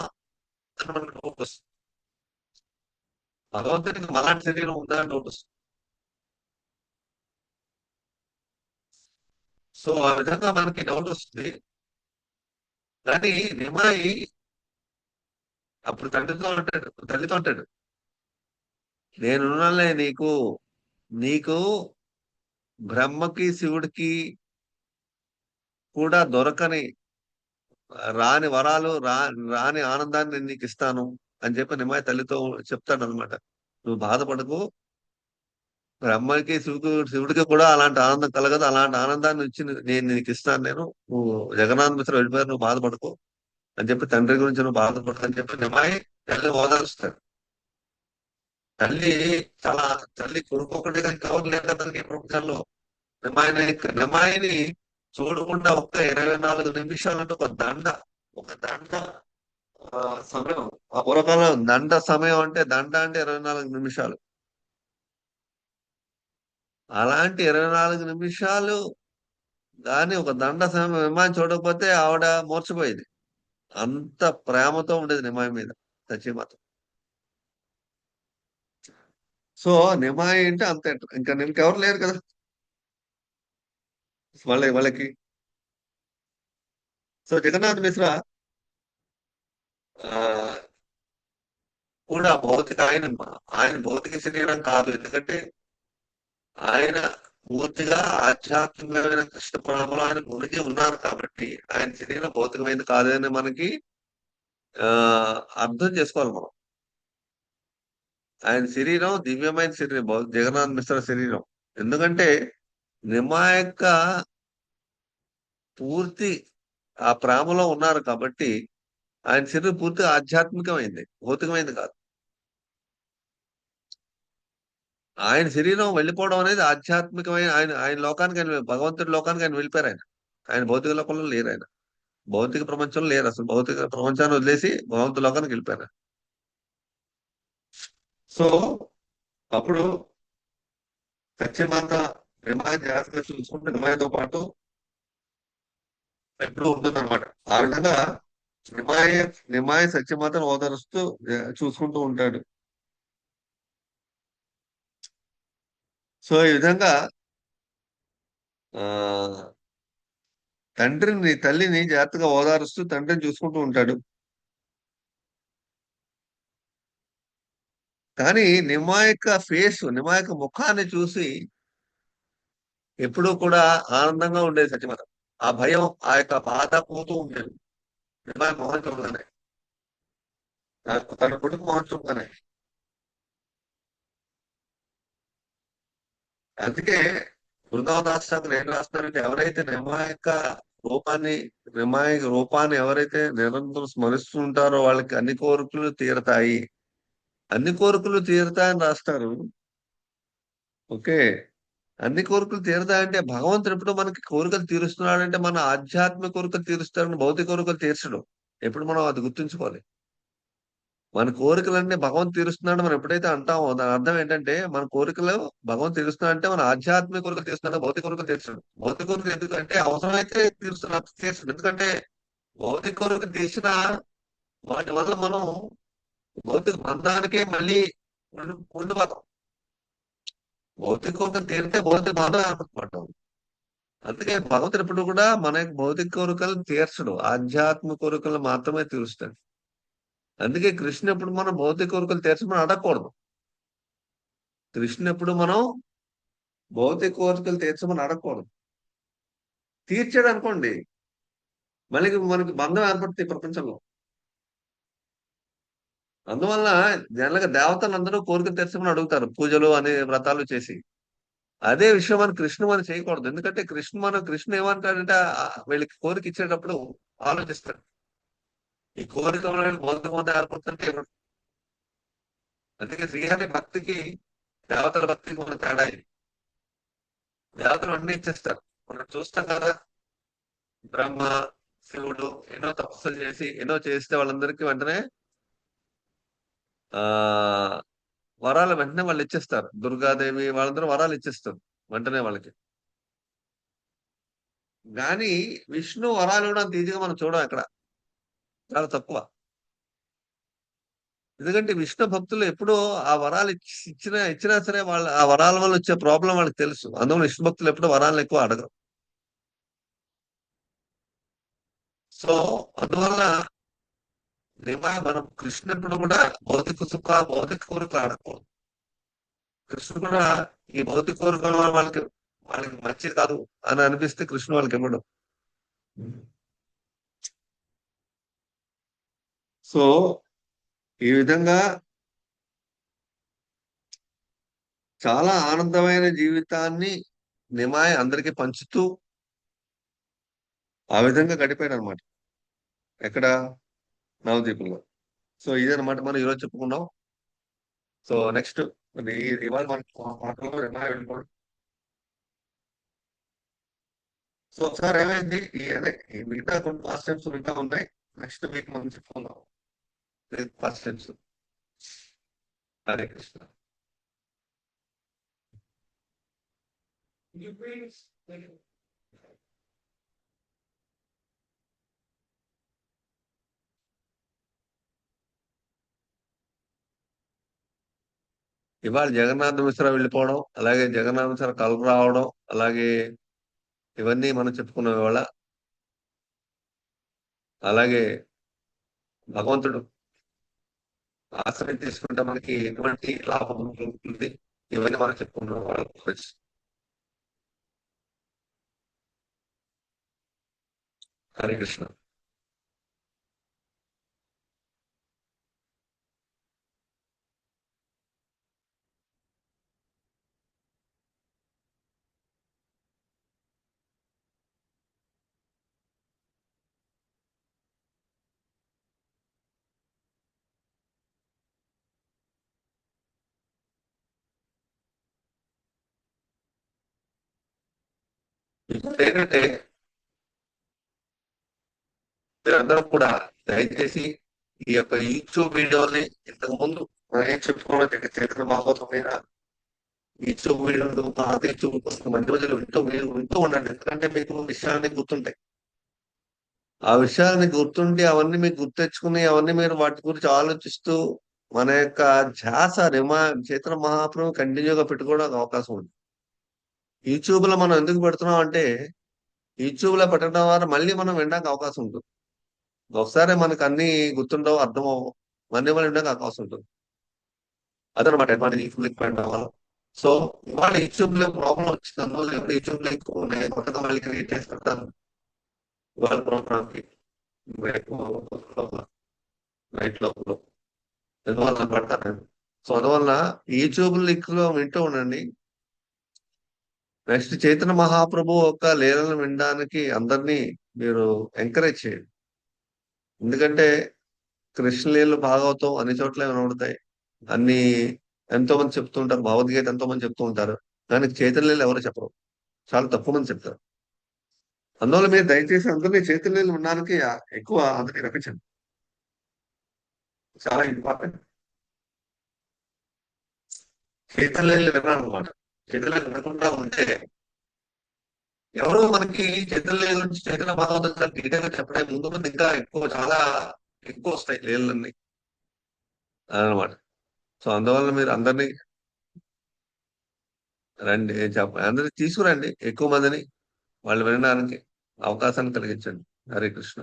అని మనకు డౌట్ వస్తుంది. భగవంతుడికి మనలాంటి శరీరం ఉందా అని డౌట్ వస్తుంది. సో ఆ విధంగా మనకి డౌట్ వస్తుంది. కానీ నిమాయి అప్పుడు తల్లితో అంటాడు, నేనున్నానులే, నీకు బ్రహ్మకి శివుడికి కూడా దొరకని రాని వరాలు రాని ఆనందాన్ని నేను నీకు ఇస్తాను అని చెప్పి నిమ్మాయి తల్లితో చెప్తాడు అనమాట. నువ్వు బాధపడకు, బ్రహ్మకి శివుడికి కూడా అలాంటి ఆనందం కలగదు, అలాంటి ఆనందాన్ని ఇచ్చి నేను నీకు ఇస్తాను, నువ్వు జగన్నాథ మిశ్ర వెళ్ళిపోయారు, నువ్వు బాధపడకు అని చెప్పి తండ్రి గురించి నువ్వు బాధపడకు అని చెప్పి నిమ్మాయి తల్లి ఓదారుస్తాడు. తల్లి తల్లి కొడుకోకుండా ఇంకెవరు లేరు కదా ఈ ప్రపంచంలో. నిమ్మాయిని చూడకుండా ఒక్క 24 నిమిషాలంటే ఒక దండ సమయం. ఆ పూర్వకాలం దండ సమయం అంటే 24 నిమిషాలు. అలాంటి 24 నిమిషాలు కానీ ఒక దండ సమయం నిమ్మాయిని చూడకపోతే ఆవిడ మూర్చిపోయేది. అంత ప్రేమతో ఉండేది నిమ్మాయి మీద సత్యమాత. సో నిమ్మాయి అంటే అంత ఇంకా ఇంకెవరు లేరు కదా వాళ్ళకి. సో జగన్నాథ్ మిశ్రా ఆ కూడా ఆయన భౌతిక శరీరం కాదు, ఎందుకంటే ఆయన పూర్తిగా ఆధ్యాత్మికమైన కృష్ణ ప్రేమలో ఆయన మునిగి ఉన్నారు కాబట్టి ఆయన శరీరం భౌతికమైనది కాదని మనకి అర్థం చేసుకోవాలి మనం. ఆయన శరీరం దివ్యమైన శరీరం, జగన్నాథ్ మిశ్ర శరీరం. ఎందుకంటే నిమ్మాయక్క పూర్తి ఆ ప్రేమలో ఉన్నారు కాబట్టి ఆయన శరీరం పూర్తిగా ఆధ్యాత్మికమైంది, భౌతికమైంది కాదు. ఆయన శరీరం వెళ్ళిపోవడం అనేది ఆధ్యాత్మికమైన ఆయన లోకానికి భగవంతుడి లోకానికి ఆయన వెళ్ళిపోయారు. ఆయన భౌతిక లోకంలో లేరు, ఆయన భౌతిక ప్రపంచంలో లేరు, అసలు భౌతిక ప్రపంచాన్ని వదిలేసి భగవంతుడి లోకానికి వెళ్ళిపోయారు. సో అప్పుడు సత్యమాత నిమ్మాయి జాగ్రత్తగా చూసుకుంటే నిమ్మాయితో పాటు ఎప్పుడు ఉంటుంది అనమాట. ఆ విధంగా నిమ్మాయి సత్యమాతను ఓదారుస్తూ చూసుకుంటూ ఉంటాడు. సో ఈ విధంగా తల్లిని జాగ్రత్తగా ఓదారుస్తూ తండ్రిని చూసుకుంటూ ఉంటాడు. కానీ నిమ్మాయి యొక్క ముఖాన్ని చూసి ఎప్పుడూ కూడా ఆనందంగా ఉండేది సత్యమాత. ఆ భయం, ఆ యొక్క బాధ పోతూ ఉండేది నిమ్మాయి మొహం చూడగానే, తన కొడుకు మొహం చూడగానే. అందుకే బృందావదాస్ ఠాకూర్ ఏం రాస్తున్నారంటే, ఎవరైతే నిమ్మాయి రూపాన్ని ఎవరైతే నిరంతరం స్మరిస్తూ ఉంటారో వాళ్ళకి అన్ని కోరికలు తీరతాయి అని రాస్తారు. ఓకే, అన్ని కోరికలు తీరతాయంటే భగవంతుడు ఎప్పుడు మనకి కోరికలు తీరుస్తున్నాడంటే మన ఆధ్యాత్మిక కోరికలు తీరుస్తాడని, భౌతిక కోరికలు తీర్చడం. ఎప్పుడు మనం అది గుర్తుంచుకోవాలి. మన కోరికలన్నీ భగవంతు తీరుస్తున్నాడు మనం ఎప్పుడైతే అంటామో దాని అర్థం ఏంటంటే మన కోరికలు భగవంతు తీరుస్తున్నా అంటే మన ఆధ్యాత్మిక కోరికలు తీరుస్తున్నాడు, భౌతిక కోరికలు తీర్చడు. భౌతిక కోరికలు ఎందుకంటే అవసరమైతే తీర్చడు. ఎందుకంటే భౌతిక కోరికలు తీర్చిన వాటి వల్ల మనం భౌతిక బంధానికే మళ్ళీ ఉండిపోతాం. భౌతిక కోరికలు తీరితే భౌతిక బంధం ఏర్పడతాం. అందుకే భగవంతుడు ఎప్పుడు కూడా మన భౌతిక కోరికలు తీర్చడు, ఆధ్యాత్మిక కోరికలు మాత్రమే తీరుస్తాడు. అందుకే కృష్ణ ఎప్పుడు మనం భౌతిక కోరికలు తీర్చమని అడగకూడదు. కృష్ణ ఎప్పుడు మనం భౌతిక కోరికలు తీర్చమని అడగకూడదు. తీర్చాడు అనుకోండి మళ్ళీ మనకి బంధం ఏర్పడుతుంది ప్రపంచంలో. అందువల్ల జనరల్గా దేవతలందరూ కోరికలు తీర్చమని అడుగుతారు పూజలు అనే వ్రతాలు చేసి. అదే విషయం మన కృష్ణ మనం చేయకూడదు. ఎందుకంటే కృష్ణ ఏమంటాడంటే వీళ్ళకి కోరిక ఇచ్చేటప్పుడు ఆలోచిస్తాడు, ఈ కోరిక భౌతిక బంధం ఏర్పడుతుంటే. అందుకే శ్రీహరి భక్తికి దేవతల భక్తికి మన తేడా ఇది. దేవతలు అన్ని ఇచ్చేస్తారు. మనం చూస్తాం కదా, బ్రహ్మ శివుడు ఎన్నో తపస్సులు చేసి ఎన్నో చేస్తే వాళ్ళందరికీ వెంటనే వరాలు వెంటనే వాళ్ళు ఇచ్చేస్తారు. దుర్గాదేవి వాళ్ళందరూ వరాలు ఇచ్చేస్తారు వెంటనే వాళ్ళకి. కానీ విష్ణు వరాలు ఇవ్వడం ఈజీగా మనం చూడం, అక్కడ చాలా తక్కువ. ఎందుకంటే విష్ణు భక్తులు ఎప్పుడూ ఆ వరాలు ఇచ్చినా సరే వాళ్ళ ఆ వరాల వల్ల వచ్చే ప్రాబ్లం వాళ్ళకి తెలుసు. అందువల్ల విష్ణు భక్తులు ఎప్పుడు వరాలను ఎక్కువ అడగరు. సో అందువల్ల మనం కృష్ణుడు కూడా భౌతిక కోరికలు ఆడకూడదు. కృష్ణుడు కూడా ఈ భౌతిక కోరికల వాళ్ళకి మంచిది కాదు అని అనిపిస్తే కృష్ణుడు వాళ్ళకి ఇవ్వడం. సో ఈ విధంగా చాలా ఆనందమైన జీవితాన్ని నిమాయ అందరికి పంచుతూ ఆ విధంగా గడిపాడు అనమాట. ఎక్కడ? నవద్వీపంలో. సో ఇదనమాట మనం ఈరోజు చెప్పుకున్నాం. సో నెక్స్ట్ ఇవాళ మనకి మాటలో నిమాయ వెళ్ళిపోవడం. సో ఒకసారి ఏమైంది, అదే ఈ మిగతా కొన్ని పాస్ట్ టైమ్స్ మిగతా ఉన్నాయి. నెక్స్ట్ వీక్ మనం చెప్పుకుందాం పాస్ట్ టైమ్స్. హరే కృష్ణ. ఇవాళ జగన్నాథ మిశ్ర వెళ్ళిపోవడం, అలాగే జగన్నాథ మిశ్ర కలరు రావడం, అలాగే ఇవన్నీ మనం చెప్పుకున్నాం ఇవాళ. అలాగే భగవంతుడు ఆశ్రయం తీసుకుంటే మనకి ఎటువంటి లాభం ఉంటుంది, ఇవన్నీ మనం చెప్పుకున్నాం వాళ్ళ గురించి. హరే కృష్ణ. ఇంకోటి ఏంటంటే మీరందరూ కూడా దయచేసి ఈ యొక్క యూట్యూబ్ వీడియోని ఇంతకు ముందు ఏం చెప్పుకోవడం చరిత్ర భాగవతం మీద యూట్యూబ్ వీడియోలు, పాత యూట్యూబ్ కోసం మధ్య మధ్యలో వింటూ ఉండండి. ఎందుకంటే మీకు విషయాన్ని గుర్తుంటాయి. ఆ విషయాన్ని గుర్తుండి అవన్నీ మీకు గుర్తెచ్చుకుని అవన్నీ మీరు వాటి గురించి ఆలోచిస్తూ మన యొక్క ధ్యాస చైతన్య మహాప్రభు కంటిన్యూగా పెట్టుకోవడానికి అవకాశం ఉంది. యూట్యూబ్ లో మనం ఎందుకు పెడుతున్నాం అంటే యూట్యూబ్ లో పెట్టడం ద్వారా మళ్ళీ మనం వినడానికి అవకాశం ఉంటుంది. ఒకసారి మనకు అన్ని గుర్తుండవు, అర్థం అవ్వవు, మళ్ళీ మళ్ళీ వినడానికి అవకాశం ఉంటుంది. అదనమాట అడ్వాంటేజ్ యూట్యూబ్ లింక్ పెట్టడం వల్ల. సో ఇవాళ యూట్యూబ్ లో ప్రాబ్లం వచ్చింది, అందువల్ల ఎప్పుడు యూట్యూబ్ లింక్ కొత్తగా మళ్ళీ క్రియేట్ చేసి పెడతాను ఇవాళ ప్రోగ్రామ్కి నైట్ లోపల ఎందువల్ల పెడతాను. సో అందువల్ల యూట్యూబ్ లింక్ లో వింటూ ఉండండి. నెక్స్ట్ చైతన్య మహాప్రభు యొక్క లీలను వినడానికి అందరినీ మీరు ఎంకరేజ్ చేయండి. ఎందుకంటే కృష్ణలీలు భాగవతం అన్ని చోట్ల వినబడతాయి, అన్ని ఎంతో మంది చెప్తూ ఉంటారు, భగవద్గీత ఎంతో మంది చెప్తూ ఉంటారు, కానీ చైతన్యలీలు ఎవరు చెప్పరు, చాలా తక్కువ మంది చెప్తారు. అందువల్ల మీరు దయచేసి అందరినీ చైతన్యలీలు వినడానికి ఎక్కువ అందరినీ రప్పించండి, చాలా ఇంపార్టెంట్. చైతన్యలీలు వినాలన్నమాట. చైతన్యలీలు వినకుండా ఉంటే ఎవరు మనకి చైతన్య గురించి చైతన్య భాగవతం చాలా డీటెయిల్ గా చెప్పడే ముందు ముందు ఇంకా ఎక్కువ చాలా ఎక్కువ వస్తాయి లీలన్నీ అదనమాట. సో అందువల్ల మీరు అందరినీ రండి, అందరికి తీసుకురండి, ఎక్కువ మందిని వాళ్ళు వినడానికి అవకాశాన్ని కలిగించండి. హరే కృష్ణ.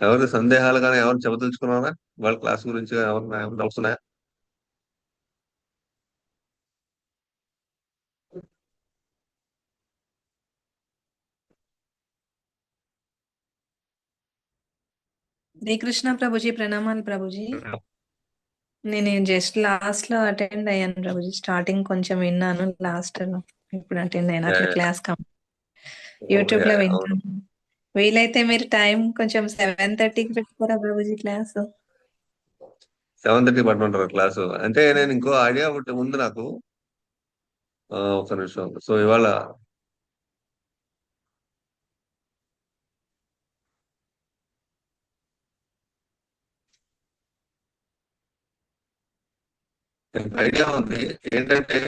ఎవరి సందేహాలు కానీ ఎవరు చెప్పదలుచుకున్నారా వాళ్ళ క్లాస్ గురించి ఎవరైనా డౌట్స్ ఉన్నాయా? హరే కృష్ణ ప్రభుజీ, ప్రణామాలు ప్రభుజీ. నేను జస్ట్ లాస్ట్ లో అటెండ్ అయ్యాను ప్రభుజీ. స్టార్టింగ్ కొంచెం విన్నాను, లాస్ట్ లో ఇప్పుడు అటెండ్ అయ్యాను. అట్లా క్లాస్ యూట్యూబ్ లో వింటాను. వీలైతే మీరు టైం కొంచెం 7:30కి పెట్టుకోరా ప్రభుజీ క్లాస్? 7:30 పట్టుకుంటారు క్లాసు అంటే నేను ఇంకో ఐడియా ఒకటి ఉంది నాకు. ఒక నిమిషం. సో ఇవాళ ఐడియా ఉంది ఏంటంటే